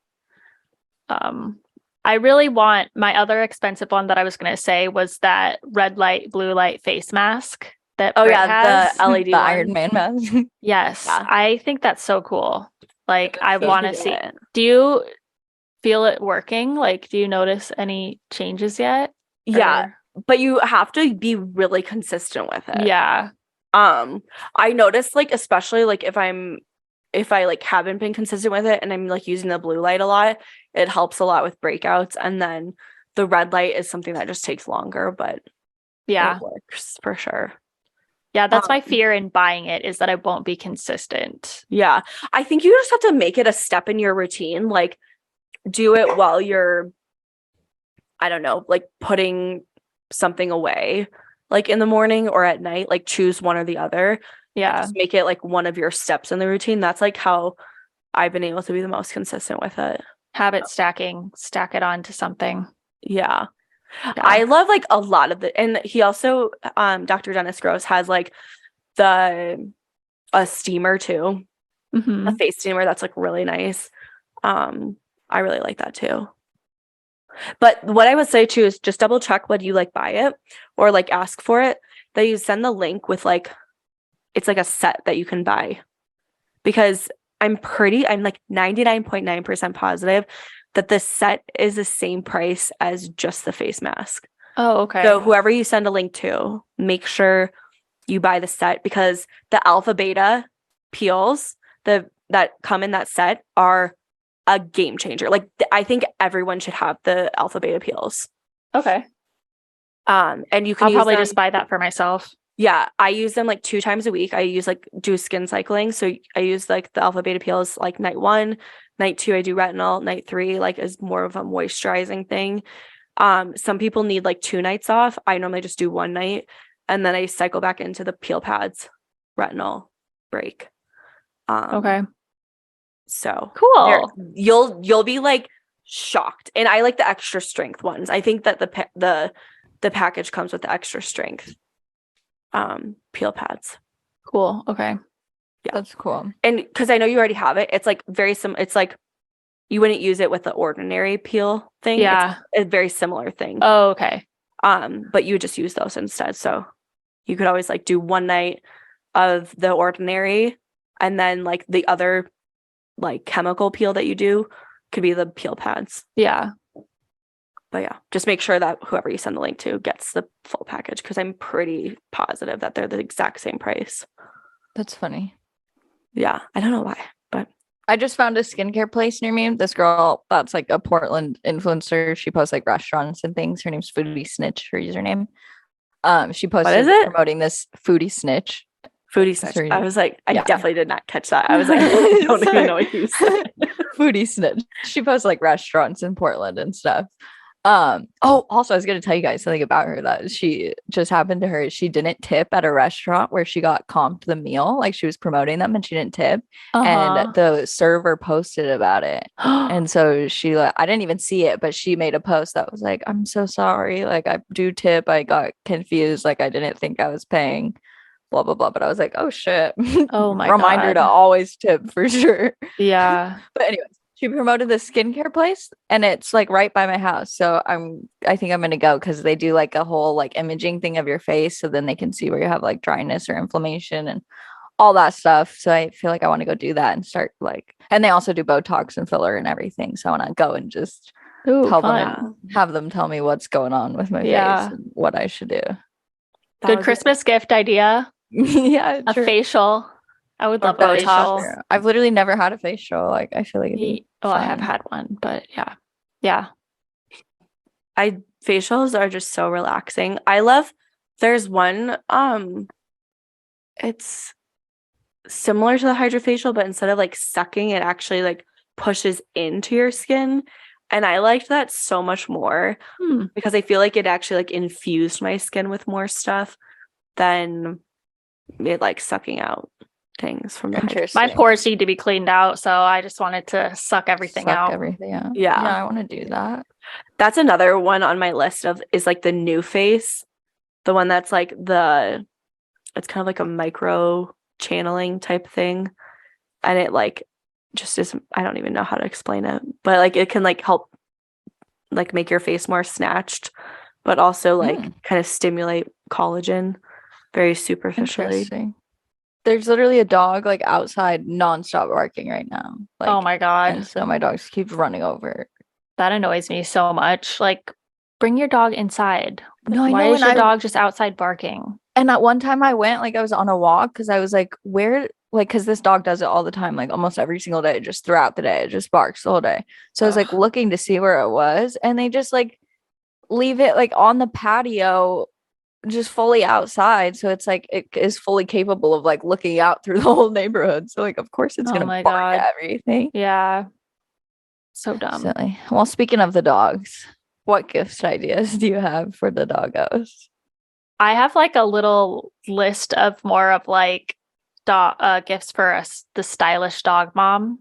I really want my other expensive one that I was going to say was that red light, blue light face mask that Brit has. The LED the Iron Man mask. Yes, Yeah. I think that's so cool. Like I want to see it. Do you feel it working? Like do you notice any changes yet? Yeah, but you have to be really consistent with it. Yeah. I noticed like especially like if I like haven't been consistent with it and I'm like using the blue light a lot, it helps a lot with breakouts. And then the red light is something that just takes longer, but it works for sure. Yeah, that's my fear in buying it is that I won't be consistent. Yeah, I think you just have to make it a step in your routine. Like do it while you're, I don't know, like putting something away, like in the morning or at night, like choose one or the other. Yeah. Just make it like one of your steps in the routine. That's like how I've been able to be the most consistent with it. Habit stacking, stack it onto something. Yeah. I love like a lot of the, and he also, Dr. Dennis Gross has like a steamer too, a face steamer that's like really nice. I really like that too. But what I would say too is just double check when you like buy it or like ask for it, that you send the link with like, it's like a set that you can buy, because I'm like 99.9% positive that the set is the same price as just the face mask. Oh, okay. So whoever you send a link to, make sure you buy the set, because the alpha beta peels that come in that set are a game changer. Like I think everyone should have the alpha beta peels. Okay. And you can I'll probably them, just buy that for myself. Yeah, I use them like 2 times a week. I use like do skin cycling. So I use like the alpha beta peels like night 1, night 2 I do retinol, night 3 like is more of a moisturizing thing. Some people need like 2 nights off. I normally just do 1 night and then I cycle back into the peel pads, retinol break. Okay. So cool. You'll be like shocked. And I like the extra strength ones. I think that the package comes with the extra strength peel pads. Cool. Okay. Yeah, that's cool. And because I know you already have it, it's like very it's like you wouldn't use it with the ordinary peel thing. Yeah, it's a very similar thing. Oh, okay. But you just use those instead. So you could always like do 1 night of the ordinary, and then like the other like chemical peel that you do could be the peel pads. Yeah. But yeah, just make sure that whoever you send the link to gets the full package, because I'm pretty positive that they're the exact same price. That's funny. Yeah, I don't know why, but I just found a skincare place near me. This girl that's like a Portland influencer. She posts like restaurants and things. Her name's Foodie Snitch, her username. She posted promoting this Foodie Snitch. Foodie Snitch. I was like, I definitely did not catch that. I was like, I don't even know what you said. Foodie Snitch. She posts like restaurants in Portland and stuff. Also I was going to tell you guys something about her that she just happened to her. She didn't tip at a restaurant where she got comped the meal. Like she was promoting them and she didn't tip. And the server posted about it. And so she I didn't even see it, but she made a post that was like, I'm so sorry. Like I do tip. I got confused. Like I didn't think I was paying, blah, blah, blah. But I was like, oh shit. Oh my Reminder to always tip for sure. Yeah. But anyways. She promoted the skincare place and it's like right by my house. So I think I'm going to go because they do like a whole like imaging thing of your face. So then they can see where you have like dryness or inflammation and all that stuff. So I feel like I want to go do that and start like, and they also do Botox and filler and everything. So I want to go and just have them tell me what's going on with my face and what I should do. Good Christmas gift idea. Yeah, a facial. I would love a facial. I've literally never had a facial. Like, I feel like it'd be I have had one, but yeah. Facials are just so relaxing. There's one, it's similar to the hydrofacial, but instead of like sucking, it actually like pushes into your skin. And I liked that so much more because I feel like it actually like infused my skin with more stuff than it like sucking out things from the My pores need to be cleaned out, so I just wanted to suck everything out. Yeah, I want to do that. That's another one on my list is like the new face, the one that's like it's kind of like a micro channeling type thing, and it like just is, I don't even know how to explain it, but like it can like help like make your face more snatched, but also like kind of stimulate collagen very superficially. There's literally a dog like outside nonstop barking right now. Like, oh my god! And so my dog keeps running over. That annoys me so much. Like, bring your dog inside. No, I know. Why is your dog just outside barking? And at one time I went, like I was on a walk because I was like, where, like, because this dog does it all the time, like almost every single day, just throughout the day, it just barks the whole day. So I was like looking to see where it was, and they just like leave it like on the patio, just fully outside. So it's like it is fully capable of like looking out through the whole neighborhood. So like, of course it's gonna bark at everything. Yeah. So dumb. Silly. Well, speaking of the dogs, what gift ideas do you have for the doggos? I have like a little list of more of like gifts for the stylish dog mom.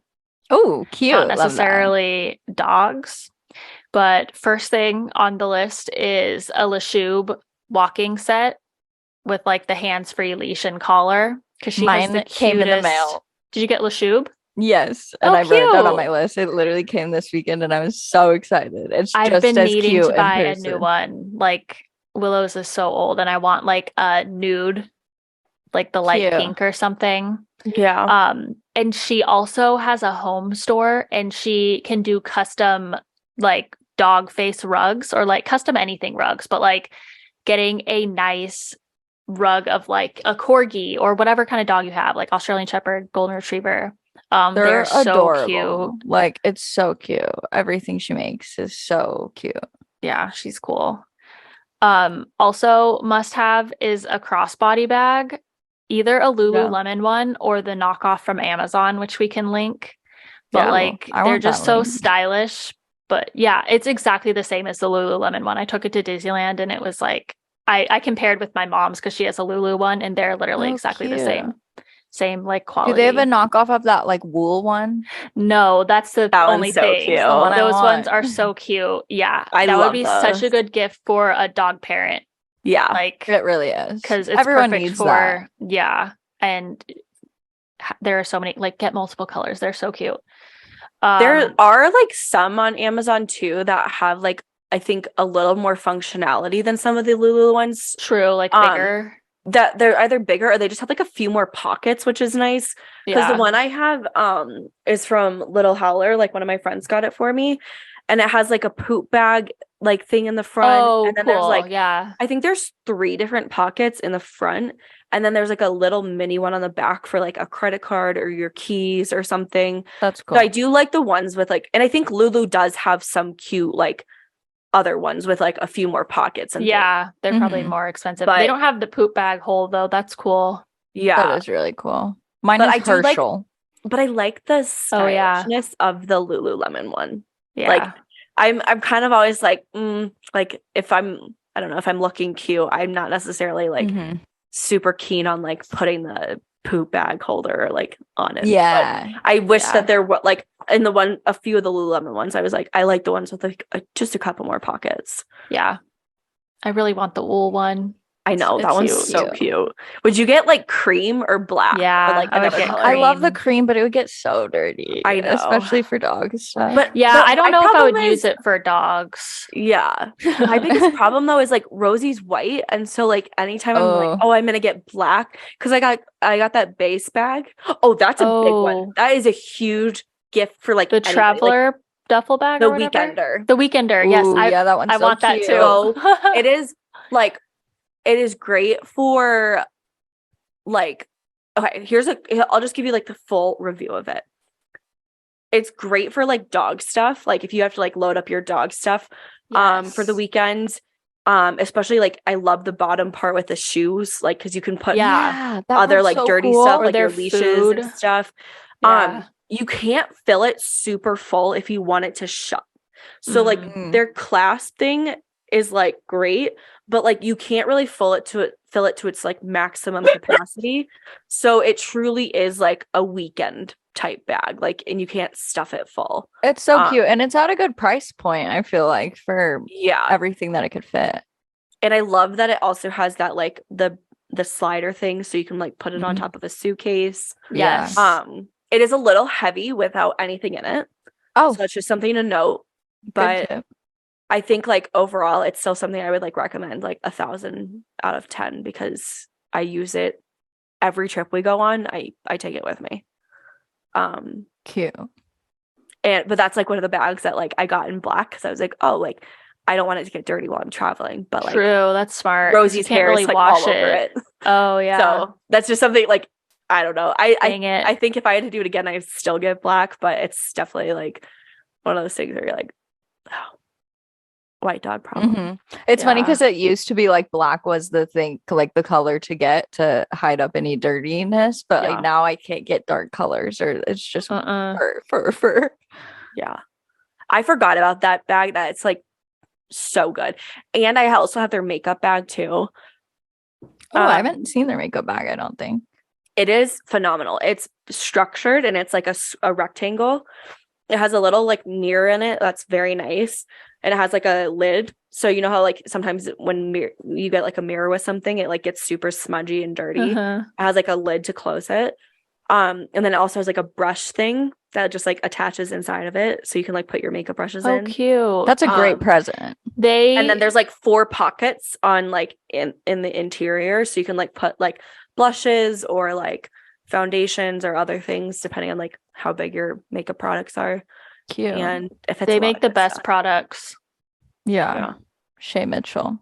Oh, cute. Not necessarily dogs, but first thing on the list is a Shoob walking set with like the hands-free leash and collar, because she has the cutest. Came in the mail. Did you get Shoob? Yes, and I wrote it down on my list. It literally came this weekend, and I was so excited. I've been needing to buy a new one. Like, Willow's is so old, and I want like a nude, like the light pink or something. Yeah. And she also has a home store, and she can do custom like dog face rugs, or like custom anything rugs, but like getting a nice rug of like a corgi or whatever kind of dog you have, like Australian Shepherd, Golden Retriever. They're so adorable. Cute. Like, it's so cute. Everything she makes is so cute. Yeah, she's cool. Also must have is a crossbody bag, either a Lululemon one or the knockoff from Amazon, which we can link. But like, they're just so stylish. But yeah, it's exactly the same as the Lululemon one. I took it to Disneyland, and it was like, I compared with my mom's because she has a Lulu one, and they're literally exactly the same like quality. Do they have a knockoff of that like wool one? No, that's the only thing. Cute. Those ones are so cute. Yeah, that would be such a good gift for a dog parent. Yeah, like it really is, because everyone needs that. Yeah, and there are so many. Like, get multiple colors. They're so cute. There are like some on Amazon too that have like, I think, a little more functionality than some of the Lulu ones. True, like bigger. That they're either bigger or they just have like a few more pockets, which is nice. Because the one I have is from Little Howler. Like, one of my friends got it for me, and it has like a poop bag like thing in the front, and then there's like, I think there's 3 different pockets in the front, and then there's like a little mini one on the back for like a credit card or your keys or something. That's cool. So I do like the ones with like, and I think Lulu does have some cute like other ones with like a few more pockets. And they're probably more expensive. But they don't have the poop bag hole though. That's cool. Yeah, that is really cool. Mine is Herschel. But I like the stylishness of the Lululemon one. Yeah, like I'm kind of always like, like if I don't know, if I'm looking cute, I'm not necessarily like super keen on like putting the poop bag holder like on it. Yeah, but I wish that there were like in a few of the Lululemon ones, I was like, I like the ones with like just a couple more pockets. Yeah, I really want the wool one. I know that one's so cute. Would you get like cream or black? Yeah, or, like, I love the cream, but it would get so dirty. I know, especially for dogs. But I don't know if I would use it for dogs. Yeah, my biggest problem though is like Rosie's white, and so like anytime I'm like, oh, I'm gonna get black, because I got that base bag. Oh, that's a big one. That is a huge gift for like the traveler. Like, duffel bag, the Weekender. The Weekender, yes. That one's I want that too. So it is like, it is great for like, okay, I'll just give you like the full review of it. It's great for like dog stuff. Like if you have to like load up your dog stuff for the weekend. Especially like I love the bottom part with the shoes, like because you can put other like so dirty stuff, like your leashes and stuff. You can't fill it super full if you want it to shut. So like their clasp thing is like great, but like you can't really fill it to its like maximum capacity. So it truly is like a weekend type bag, like, and you can't stuff it full. It's so cute, and it's at a good price point, I feel like, for everything that it could fit. And I love that it also has that like the slider thing, so you can like put it on top of a suitcase. Yes. It is a little heavy without anything in it. So that's just something to note. But I think like overall it's still something I would like recommend like 1,000 out of 10, because I use it every trip we go on. I take it with me. Cute. But that's like one of the bags that like I got in black because I was like, oh, like I don't want it to get dirty while I'm traveling. But like, true, that's smart. Rosie's hair really is like wash all over it. Oh yeah. So that's just something like, I don't know. I think if I had to do it again, I'd still get black, but it's definitely like one of those things where you're like, oh, white dog problem. It's funny because it used to be like black was the thing, like the color to get to hide up any dirtiness, but like now I can't get dark colors, or it's just fur. Yeah, I forgot about that bag. That it's like so good. And I also have their makeup bag too. I haven't seen their makeup bag, I don't think. It is phenomenal. It's structured and it's like a rectangle. It has a little like mirror in it that's very nice, and it has like a lid. So you know how like sometimes when you get like a mirror with something, it like gets super smudgy and dirty. It has like a lid to close it. And then it also has like a brush thing that just like attaches inside of it, so you can like put your makeup brushes in. Oh, cute. That's a great present. And then there's like 4 pockets on like in the interior, so you can like put like blushes or like foundations or other things depending on like how big your makeup products are. Cute. And if it's they make the best products. Yeah. Shay Mitchell.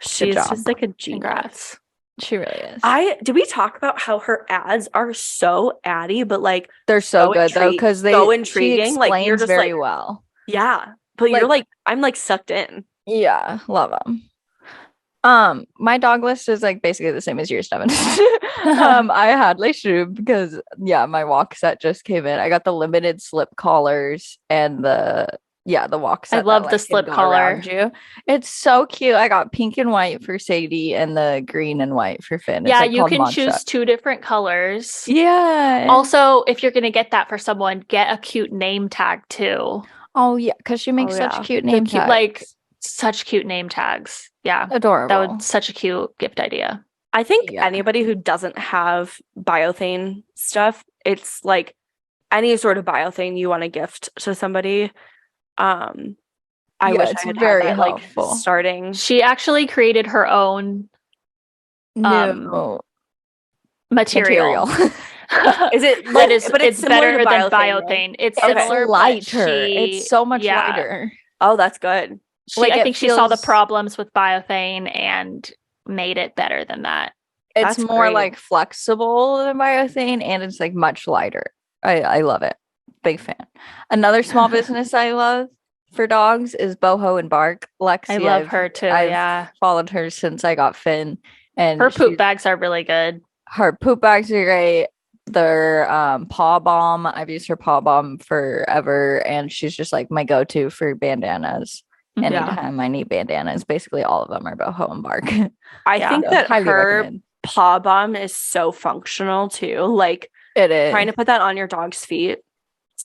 She's just like a genius. Congrats. She really is. Did we talk about how her ads are so addy, but like they're so good though, because they so intriguing. Like you're just very like, well. Yeah. But like, you're like, I'm like sucked in. Yeah, love them. My dog list is like basically the same as yours, Devon. I had Shoob because my walk set just came in. I got the limited slip collars and the walk set. I love the slip collar. It's so cute. I got pink and white for Sadie and the green and white for Finn. Yeah, you can choose 2 different colors. Yeah. Also, if you're gonna get that for someone, get a cute name tag too. Oh yeah, because she makes such cute name tags. Like such cute name tags. Yeah, adorable. That would such a cute gift idea. I think anybody who doesn't have biothane stuff, it's like any sort of biothane you want to gift to somebody. I wish I had very had that, helpful. Like starting. She actually created her own material. Is it? But it's better than biothane. Right? It's similar, lighter. It's so much lighter. Oh, that's good. I think she saw the problems with biothane and made it better than that. It's more like flexible than biothane, and it's like much lighter. I love it. Big fan. Another small business I love for dogs is Boho and Bark. Lexi, I love her too. I've followed her since I got Finn, and her poop bags are really good. Her poop bags are great. Their paw balm. I've used her paw balm forever, and she's just like my go-to for bandanas. Anytime I need bandanas, basically all of them are Boho and Bark. I think that her paw balm is so functional too. Like it is. Trying to put that on your dog's feet.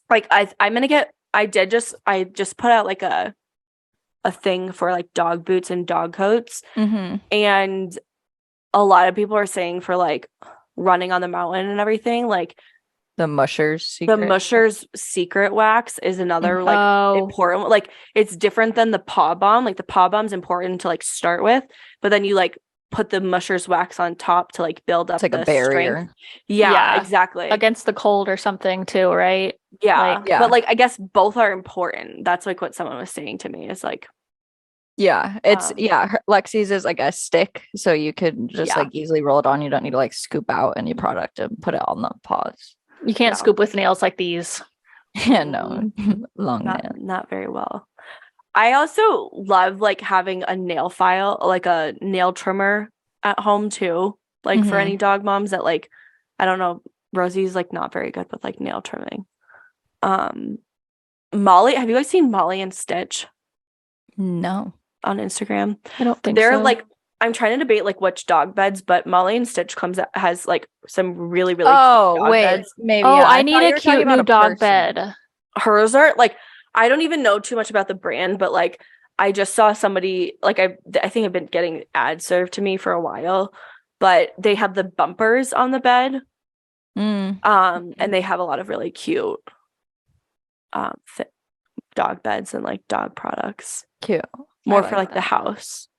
Like I just put out like a thing for like dog boots and dog coats, and a lot of people are saying for like running on the mountain and everything, like the Musher's secret wax is another like important, like it's different than the paw balm. Like the paw balm's important to like start with, but then you like put the Musher's wax on top to like build up. It's like a barrier. Strength. Yeah, exactly. Against the cold or something too, right? Yeah. But like I guess both are important. That's like what someone was saying to me is like Yeah, it's Lexi's is like a stick, so you could just like easily roll it on. You don't need to like scoop out any product and put it on the paws. You can't scoop with nails like these. Yeah, no, long nail. Not very well. I also love like having a nail file, like a nail trimmer at home too. Like for any dog moms that like, I don't know, Rosie's like not very good with like nail trimming. Molly, have you guys seen Molly and Stitch? No. On Instagram? I don't think they're so. like, I'm trying to debate like which dog beds, but Molly and Stitch has like some really cute dog beds. Maybe. Oh, I need a cute new dog bed. Hers are like, I don't even know too much about the brand, but like I just saw somebody like I think I've been getting ads served to me for a while, but they have the bumpers on the bed. And they have a lot of really cute dog beds and like dog products. Cute. More for like the house.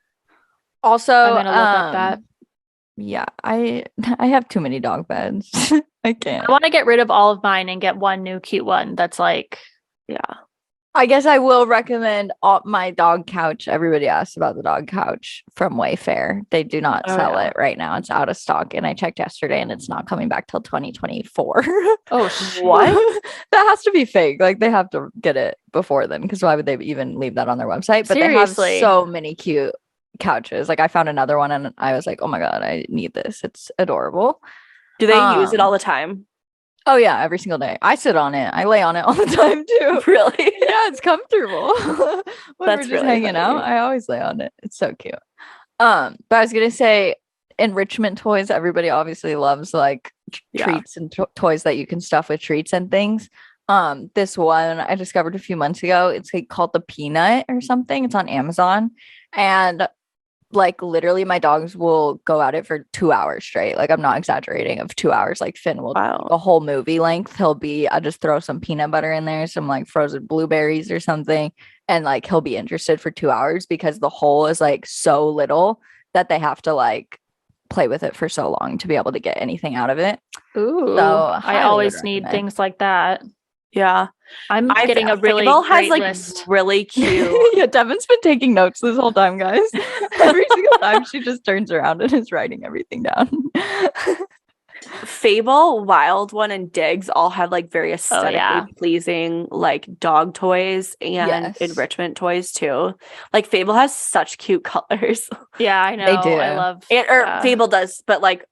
Also, I'm gonna look up that. Yeah, I have too many dog beds. I can't. I want to get rid of all of mine and get one new cute one that's like, I guess I will recommend my dog couch. Everybody asks about the dog couch from Wayfair. They do not sell it right now. It's out of stock. And I checked yesterday and it's not coming back till 2024. Oh, what? That has to be fake. Like they have to get it before then, because why would they even leave that on their website? But Seriously. They have so many cute couches. Like I found another one and I was like, oh my God, I need this. It's adorable. Do they use it all the time? Oh yeah, every single day. I sit on it. I lay on it all the time too. Really? Yeah, it's comfortable. When That's we're just really hanging out, I always lay on it. It's so cute. But I was gonna say enrichment toys. Everybody obviously loves like treats and toys that you can stuff with treats and things. This one I discovered a few months ago. It's like called the Peanut or something. It's on Amazon, and like literally my dogs will go at it for 2 hours straight. Like I'm not exaggerating, of 2 hours. Like Finn will a whole movie length. I just throw some peanut butter in there, some like frozen blueberries or something, and like he'll be interested for 2 hours because the hole is like so little that they have to like play with it for so long to be able to get anything out of it. Ooh, so I always need things like that. Yeah, I'm getting a really great list. Really cute. Yeah, Devon's been taking notes this whole time, guys. Every single time she just turns around and is writing everything down. Fable, Wild One, and Diggs all have like very aesthetically pleasing like dog toys and enrichment toys too. Like Fable has such cute colors. Yeah, I know. They do. I love it. Or Fable does, but like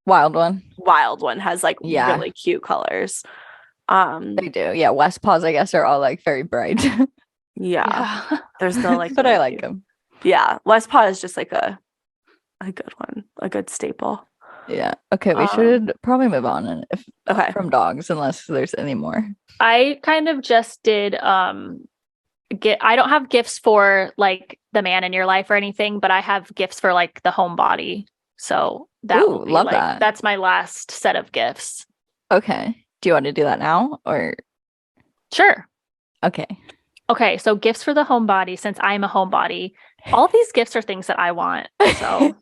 Wild One has like really cute colors. They do. Yeah, West Paws, I guess, are all like very bright. Yeah. There's no like but I like them. Yeah, West Paw is just like a good one, a good staple. Yeah. Okay, we should probably move on from dogs unless there's any more. I kind of just did I don't have gifts for like the man in your life or anything, but I have gifts for like the homebody. So that will be love like, that. That's my last set of gifts. Okay. Do you want to do that now or? Sure. Okay, so gifts for the homebody, since I'm a homebody. All these gifts are things that I want. So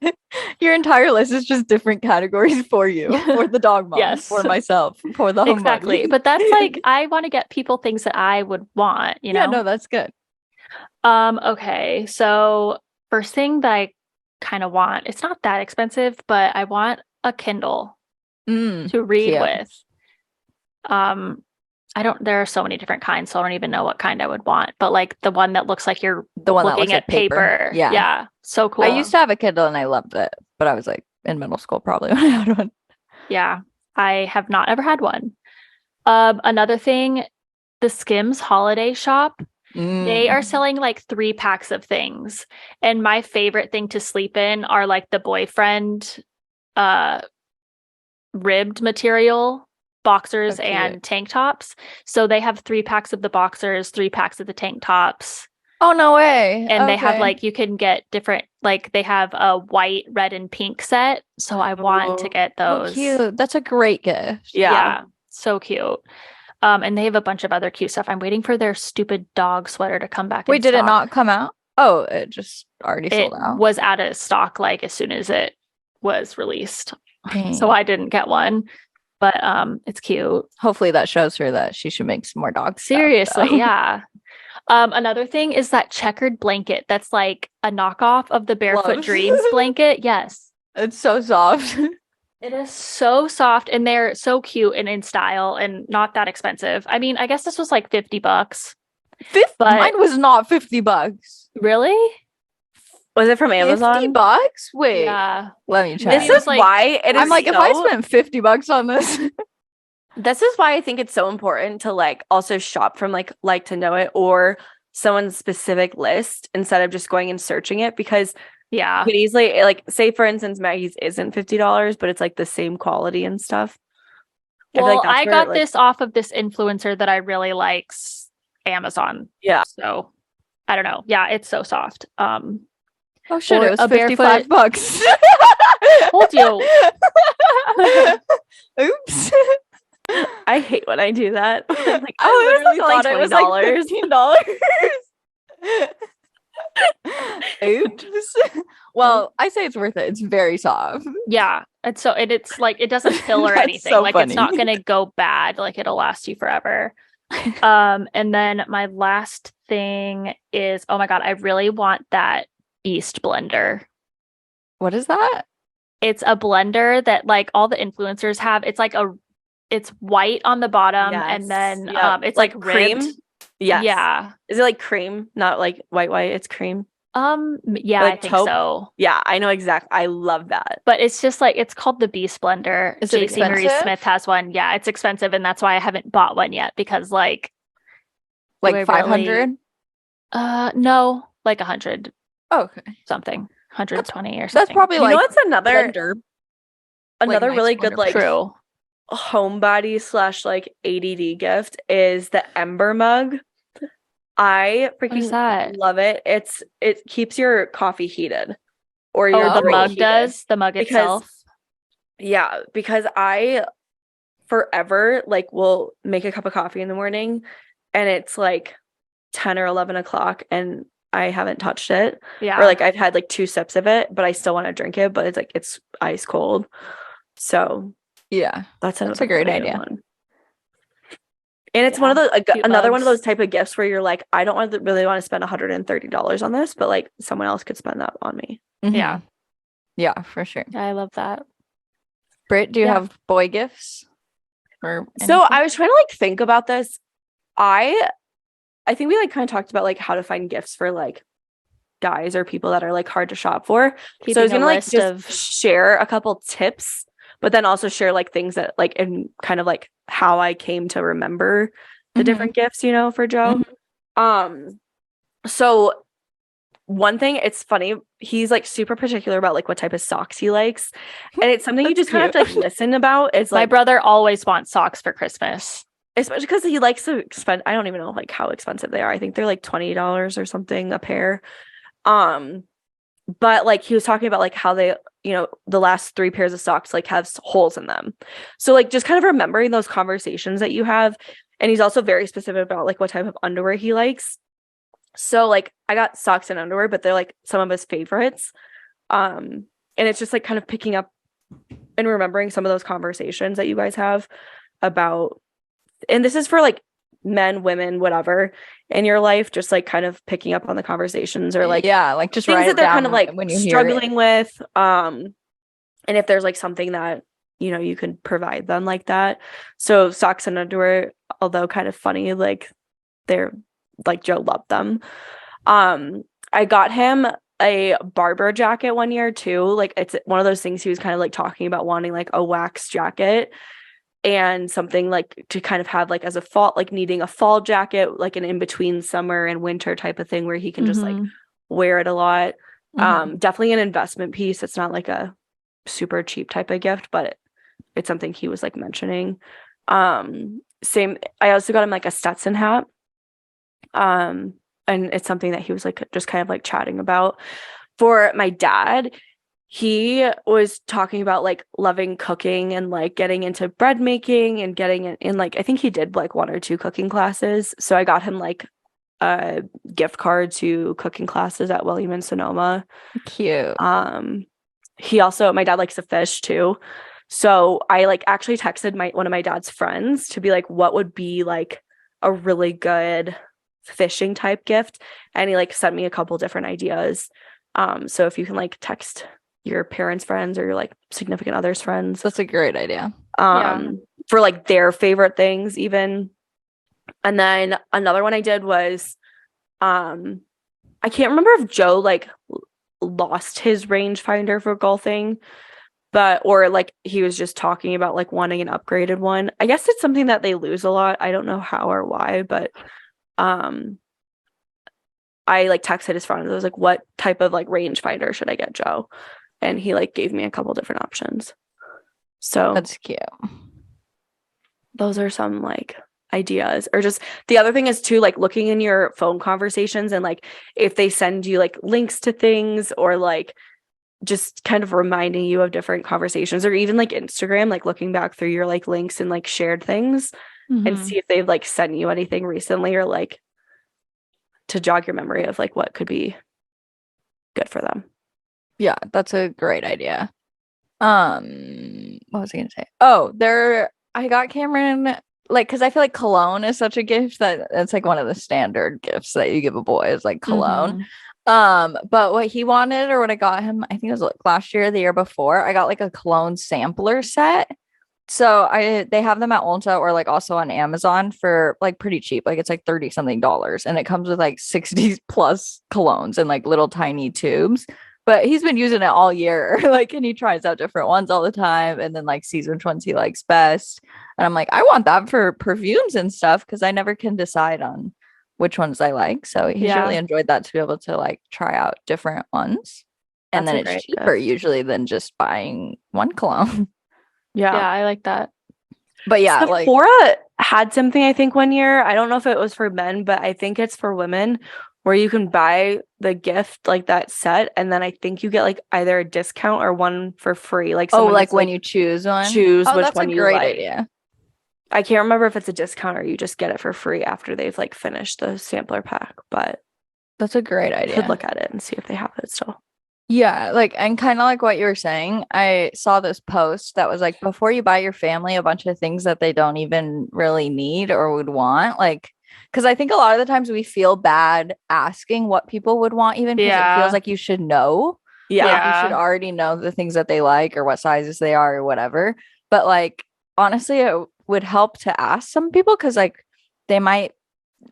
your entire list is just different categories for you, for the dog mom, for myself, for the homebody. Exactly. But that's like, I want to get people things that I would want, you know? Yeah, no, that's good. Okay. So first thing that I kind of want, it's not that expensive, but I want a Kindle to read with. There are so many different kinds, so I don't even know what kind I would want, but like the one that looks like you're looking at paper. Yeah. So cool. I used to have a Kindle and I loved it, but I was like in middle school probably when I had one. Yeah. I have not ever had one. Another thing, the Skims holiday shop, they are selling like 3 packs of things. And my favorite thing to sleep in are like the boyfriend ribbed material boxers and tank tops. So they have 3 packs of the boxers, 3 packs of the tank tops. Oh, no way. And they have like, you can get different, like they have a white, red, and pink set. So I want to get those. Oh, cute. That's a great gift. Yeah. So cute. And they have a bunch of other cute stuff. I'm waiting for their stupid dog sweater to come back. Wait, did it not come out? Oh, it just already sold out. It was out of stock like as soon as it was released. So I didn't get one. But it's cute. Hopefully that shows her that she should make some more dogs. Seriously, yeah. Another thing is that checkered blanket that's like a knockoff of the Barefoot Dreams blanket. Yes. It's so soft. It is so soft and they're so cute and in style and not that expensive. I mean, I guess this was like $50. Mine was not $50. Really? Was it from Amazon? $50? Wait. Yeah. Let me check. This is like, why it is I'm like, if I spent $50 on this. This is why I think it's so important to like also shop from like to know it or someone's specific list instead of just going and searching it, because you could easily like say for instance Maggie's isn't $50, but it's like the same quality and stuff. Well, I got this off of this influencer that I really likes, Amazon. Yeah. So I don't know. Yeah, it's so soft. Oh shit, it was $55. Told you. Oops. I hate when I do that. Like, I literally thought it was like $15. Oops. Well, I say it's worth it. It's very soft. Yeah. It's like it doesn't pill or anything. So like funny. It's not gonna go bad. Like it'll last you forever. And then my last thing is, oh my God, I really want that Beast blender. What is that? It's a blender that like all the influencers have. It's like it's white on the bottom and then it's like cream. Ribbed. Yes. Yeah. Is it like cream? Not like white, it's cream. Yeah, like I think taupe? so. Yeah, I know exactly. I love that. But it's just like it's called the Beast blender. Is it JC Marie expensive? Smith has one. Yeah, it's expensive and that's why I haven't bought one yet because like 500? No, like 100. Oh, okay. Something. 120 or something. That's probably like what's another blender. Another Like, really nice good blender. like True. homebody / like ADD gift is the Ember mug. I freaking love it. It keeps your coffee heated, or your the mug heated. does the mug itself. Yeah, because I forever like will make a cup of coffee in the morning, and it's like 10 or 11 o'clock, and I haven't touched it. Yeah, or like I've had like 2 sips of it, but I still want to drink it. But it's like it's ice cold, so yeah, that's a great really idea. one. And it's one of those another one of those type of gifts where you're like, I don't really want to spend $130 on this, but like someone else could spend that on me. Yeah, yeah, for sure. I love that. Britt, do you have boy gifts? Or so I was trying to like think about this. I think we like kind of talked about like how to find gifts for like guys or people that are like hard to shop for. So I was gonna like just share a couple tips, but then also share like things that like and kind of like how I came to remember the different gifts, for Joe. So one thing, it's funny, he's like super particular about like what type of socks he likes, and it's something you just kind of have to like listen about. It's like my brother always wants socks for Christmas, especially because he likes to spend. I don't even know like how expensive they are. I think they're like $20 or something a pair. But like he was talking about like how they, the last 3 pairs of socks like have holes in them. So like just kind of remembering those conversations that you have. And he's also very specific about like what type of underwear he likes. So like I got socks and underwear, but they're like some of his favorites. And it's just like kind of picking up and remembering some of those conversations that you guys have about, and this is for like men, women, whatever in your life, just like kind of picking up on the conversations or like like just things that they're kind of like when you struggling with, and if there's like something that you can provide them like that. So socks and underwear, although kind of funny, like they're like Joe loved them. I got him a barber jacket one year too. Like it's one of those things he was kind of like talking about wanting like a wax jacket and something like to kind of have like as a fall, like needing a fall jacket, like an in between summer and winter type of thing where he can just like wear it a lot. Definitely an investment piece. It's not like a super cheap type of gift, but it's something he was like mentioning. Same. I also got him like a Stetson hat. And it's something that he was like just kind of like chatting about. For my dad, he was talking about like loving cooking and like getting into bread making and getting it in like I think he did like 1 or 2 cooking classes. So I got him like a gift card to cooking classes at William and Sonoma. Cute. He also, my dad likes to fish too. So I like actually texted one of my dad's friends to be like, what would be like a really good fishing type gift, and he like sent me a couple different ideas. So if you can like text your parents' friends or your like significant other's friends, that's a great idea. For like their favorite things even. And then another one I did was I can't remember if Joe like lost his rangefinder for golfing, or like he was just talking about like wanting an upgraded one. I guess it's something that they lose a lot. I don't know how or why, but I like texted his friends. I was like, what type of like rangefinder should I get Joe? And he like gave me a couple different options. So that's cute. Those are some like ideas. Or just the other thing is too, like looking in your phone conversations and like if they send you like links to things or like just kind of reminding you of different conversations, or even like Instagram, like looking back through your like links and like shared things and see if they've like sent you anything recently, or like to jog your memory of like what could be good for them. Yeah, that's a great idea. What was I gonna say? Oh, I got Cameron, like, because I feel like cologne is such a gift that it's like one of the standard gifts that you give a boy is like cologne. But what he wanted, or what I got him, I think it was like last year or the year before, I got like a cologne sampler set. So they have them at Ulta or like also on Amazon for like pretty cheap. Like it's like $30 something, and it comes with like 60 plus colognes and like little tiny tubes. But he's been using it all year, like, and he tries out different ones all the time, and then like sees which ones he likes best. And I'm like, I want that for perfumes and stuff because I never can decide on which ones I like. So he's really enjoyed that, to be able to like try out different ones. And then it's cheaper usually than just buying one cologne. Yeah, I like that. But yeah, Sephora had something, I think, one year. I don't know if it was for men, but I think it's for women, where you can buy the gift, like that set, and then I think you get like either a discount or one for free. Like like when you choose one, which that's one a you great like. idea. I can't remember if it's a discount or you just get it for free after they've like finished the sampler pack, but that's a great idea. You could look at it and see if they have it still. Yeah, like, and kind of like what you were saying, I saw this post that was like, before you buy your family a bunch of things that they don't even really need or would want, like, because I think a lot of the times we feel bad asking what people would want, even because it feels like you should know. Yeah. Like, you should already know the things that they like or what sizes they are or whatever. But like, honestly, it would help to ask some people, because like they might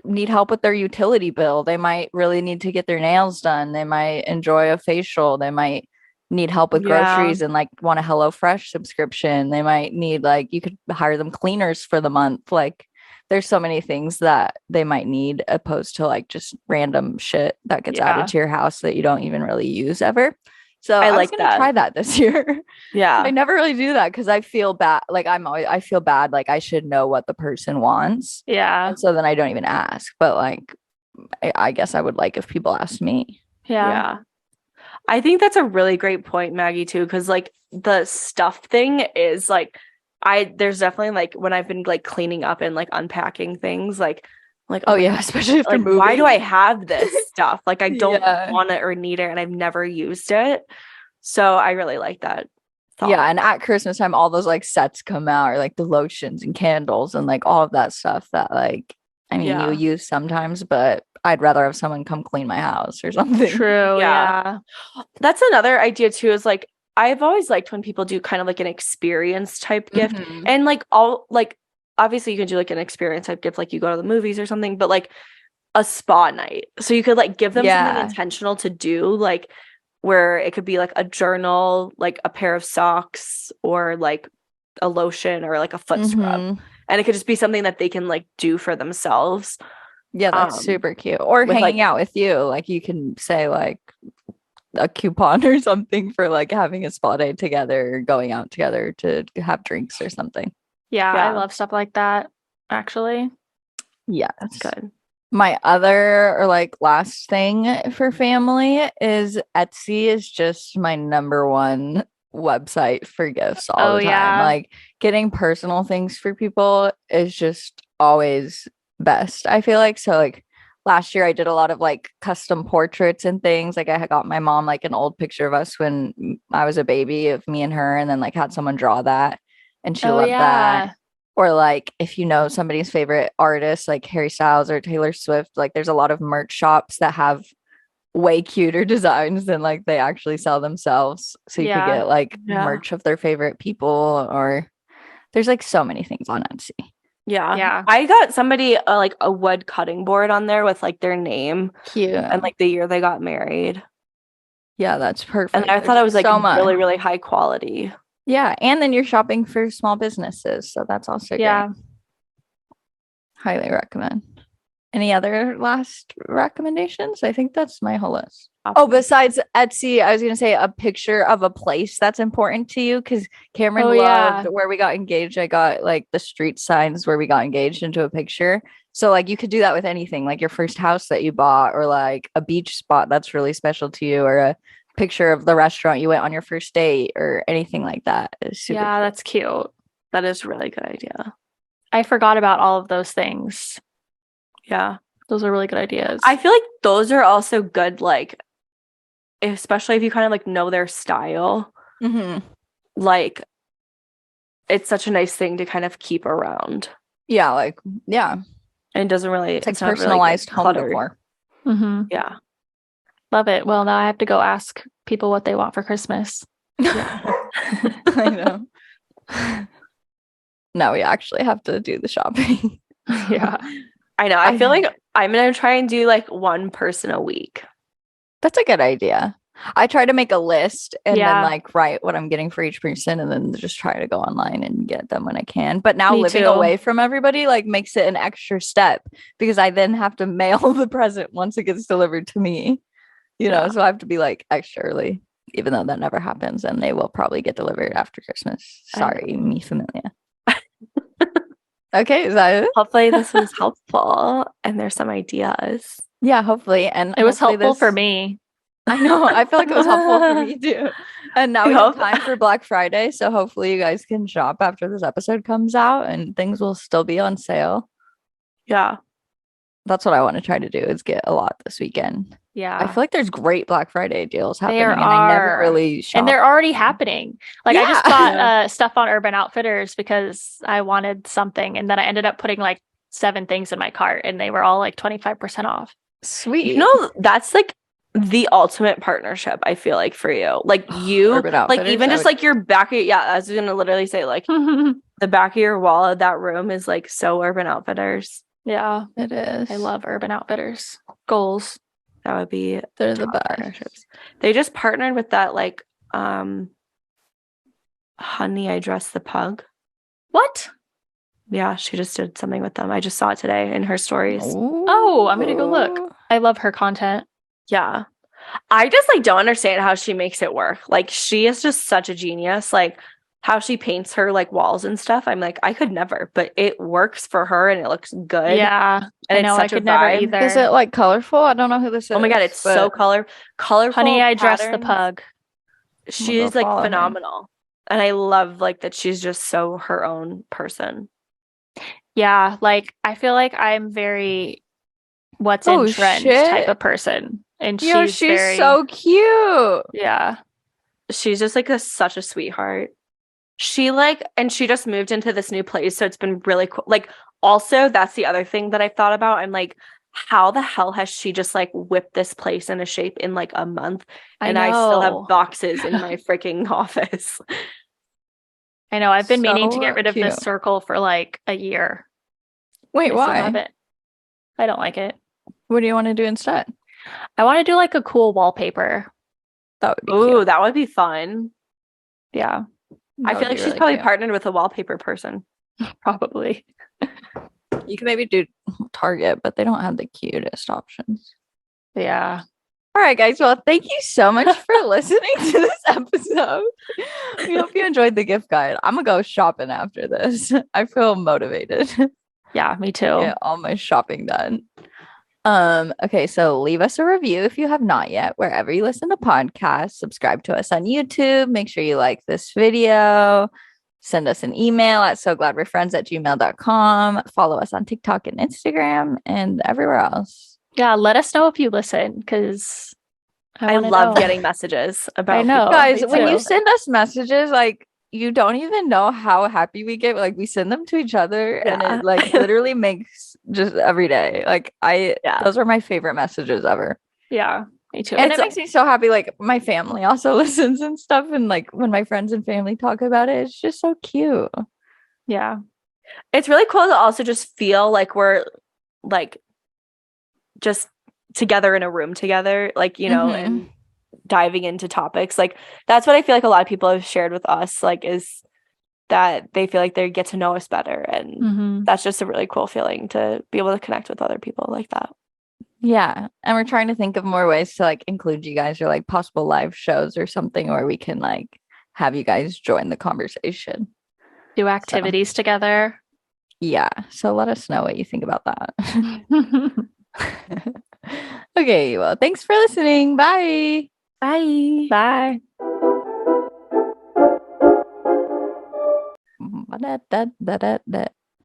need help with their utility bill. They might really need to get their nails done. They might enjoy a facial. They might need help with groceries and like want a HelloFresh subscription. They might need, like, you could hire them cleaners for the month. Like, there's so many things that they might need, opposed to like just random shit that gets added to your house that you don't even really use ever. So I was gonna try that this year. Yeah. I never really do that because I feel bad. Like I feel bad. Like I should know what the person wants. Yeah. And so then I don't even ask. But like, I guess I would like if people asked me. Yeah. I think that's a really great point, Maggie, too. Because like the stuff thing is like, there's definitely like when I've been like cleaning up and like unpacking things, like oh yeah, especially if like, moving. why do I have this stuff? Like I don't want it or need it, and I've never used it. So I really like that thought. Yeah, and at Christmas time, all those like sets come out, or like the lotions and candles and like all of that stuff that, like, I mean, you use sometimes, but I'd rather have someone come clean my house or something. True. Yeah. That's another idea too, is like, I've always liked when people do kind of like an experience type gift, and like all like, obviously you can do like an experience type gift, like you go to the movies or something, but like a spa night. So you could like give them something intentional to do, like where it could be like a journal, like a pair of socks, or like a lotion, or like a foot scrub. And it could just be something that they can like do for themselves. Yeah, that's super cute. Or hanging out with you. Like you can say like a coupon or something for like having a spa day together, or going out together to have drinks or something. Yeah, I love stuff like that, actually. Yeah, that's good. My other, or like last thing for family is Etsy is just my number one website for gifts all the time. Yeah. Like getting personal things for people is just always best, I feel like. So like last year I did a lot of like custom portraits and things. Like I had got my mom like an old picture of us when I was a baby, of me and her, and then like had someone draw that, and she loved that. Or like if you know somebody's favorite artist, like Harry Styles or Taylor Swift, like there's a lot of merch shops that have way cuter designs than like they actually sell themselves. So you could get like merch of their favorite people, or there's like so many things on Etsy. Yeah. I got somebody like a wood cutting board on there with like their name. Cute. And like the year they got married. Yeah, that's perfect. And I thought it was like really, really high quality. Yeah. And then you're shopping for small businesses. So that's also great. Highly recommend. Any other last recommendations? I think that's my whole list. Oh, besides Etsy, I was going to say a picture of a place that's important to you, because Cameron loved where we got engaged. I got like the street signs where we got engaged into a picture. So like you could do that with anything, like your first house that you bought, or like a beach spot that's really special to you, or a picture of the restaurant you went on your first date, or anything like that. Cute. That's cute. That is a really good idea. I forgot about all of those things. Yeah. Those are really good ideas. I feel like those are also good, like, especially if you kind of like know their style. Like, it's such a nice thing to kind of keep around. Yeah, like, yeah. And it doesn't really, it's like personalized home decor. Yeah. Love it. Well, now I have to go ask people what they want for Christmas. I know. Now we actually have to do the shopping. I know. I feel like I'm going to try and do like one person a week. That's a good idea. I try to make a list and then like write what I'm getting for each person, and then just try to go online and get them when I can. But now living away from everybody like makes it an extra step, because I then have to mail the present once it gets delivered to me. You know, so I have to be like extra early, even though that never happens, and they will probably get delivered after Christmas. Sorry, mi familia. Okay, is that it? Hopefully this was helpful and there's some ideas. Yeah, hopefully. And it was helpful for me. I know. I feel like it was helpful for me too. And now we have time for Black Friday, so hopefully you guys can shop after this episode comes out and things will still be on sale. Yeah. That's what I want to try to do, is get a lot this weekend. Yeah. I feel like there's great Black Friday deals happening. There and I never really shop. And they're already happening. Like I just got stuff on Urban Outfitters because I wanted something, and then I ended up putting like 7 things in my cart, and they were all like 25% off. Sweet. You know, that's like the ultimate partnership, I feel like, for you. Like you, like even just like your back of, I was gonna literally say like the back of your wall of that room is like so Urban Outfitters. Yeah, it is. I love Urban Outfitters. Goals. That would be, they're the best partnerships. They just partnered with that like Honey, I Dressed the Pug. What? Yeah, she just did something with them. I just saw it today in her stories. Oh, I'm gonna go look. I love her content. Yeah. I just like don't understand how she makes it work. Like she is just such a genius. Like how she paints her like walls and stuff. I'm like, I could never, but it works for her and it looks good. Yeah. And it's such I could never either. Is it like colorful? I don't know who this is. Oh my God, it's so colorful. Honey, I Dressed the Pug. She's like phenomenal. And I love like that she's just so her own person. Yeah, like I feel like I'm very what's in trend type of person. And she's very, so cute. Yeah. She's just like such a sweetheart. She just moved into this new place, so it's been really cool. Like also that's the other thing that I've thought about. I'm like, how the hell has she just like whipped this place into shape in like a month? And I still have boxes in my freaking office. I know. I've been meaning to get rid of this circle for like a year. Wait, why? I don't like it. What do you want to do instead? I want to do like a cool wallpaper. That would be cute. That would be fun. Yeah. I feel like she's probably partnered with a wallpaper person. Probably. You can maybe do Target, but they don't have the cutest options. Yeah. All right, guys. Well, thank you so much for listening to this episode. We hope you enjoyed the gift guide. I'm going to go shopping after this. I feel motivated. Yeah, me too. Get all my shopping done. Okay, so leave us a review if you have not yet, wherever you listen to podcasts. Subscribe to us on YouTube. Make sure you like this video. Send us an email at sogladwerefriends@gmail.com. Follow us on TikTok and Instagram and everywhere else. Yeah, let us know if you listen, because I love getting messages about. I know, guys. When you send us messages, like you don't even know how happy we get. Like we send them to each other and it like literally makes just every day. Like those are my favorite messages ever. Yeah, me too. And it makes me so happy. Like my family also listens and stuff. And like when my friends and family talk about it, it's just so cute. Yeah. It's really cool to also just feel like we're like just together in a room together, like, you know, and diving into topics. Like that's what I feel like a lot of people have shared with us, like, is that they feel like they get to know us better. And that's just a really cool feeling to be able to connect with other people like that. Yeah. And we're trying to think of more ways to like include you guys, or like possible live shows or something where we can like have you guys join the conversation. Do activities together. Yeah. So let us know what you think about that. Okay. Well, thanks for listening. Bye. Bye. Bye. Da, da, da, da, da.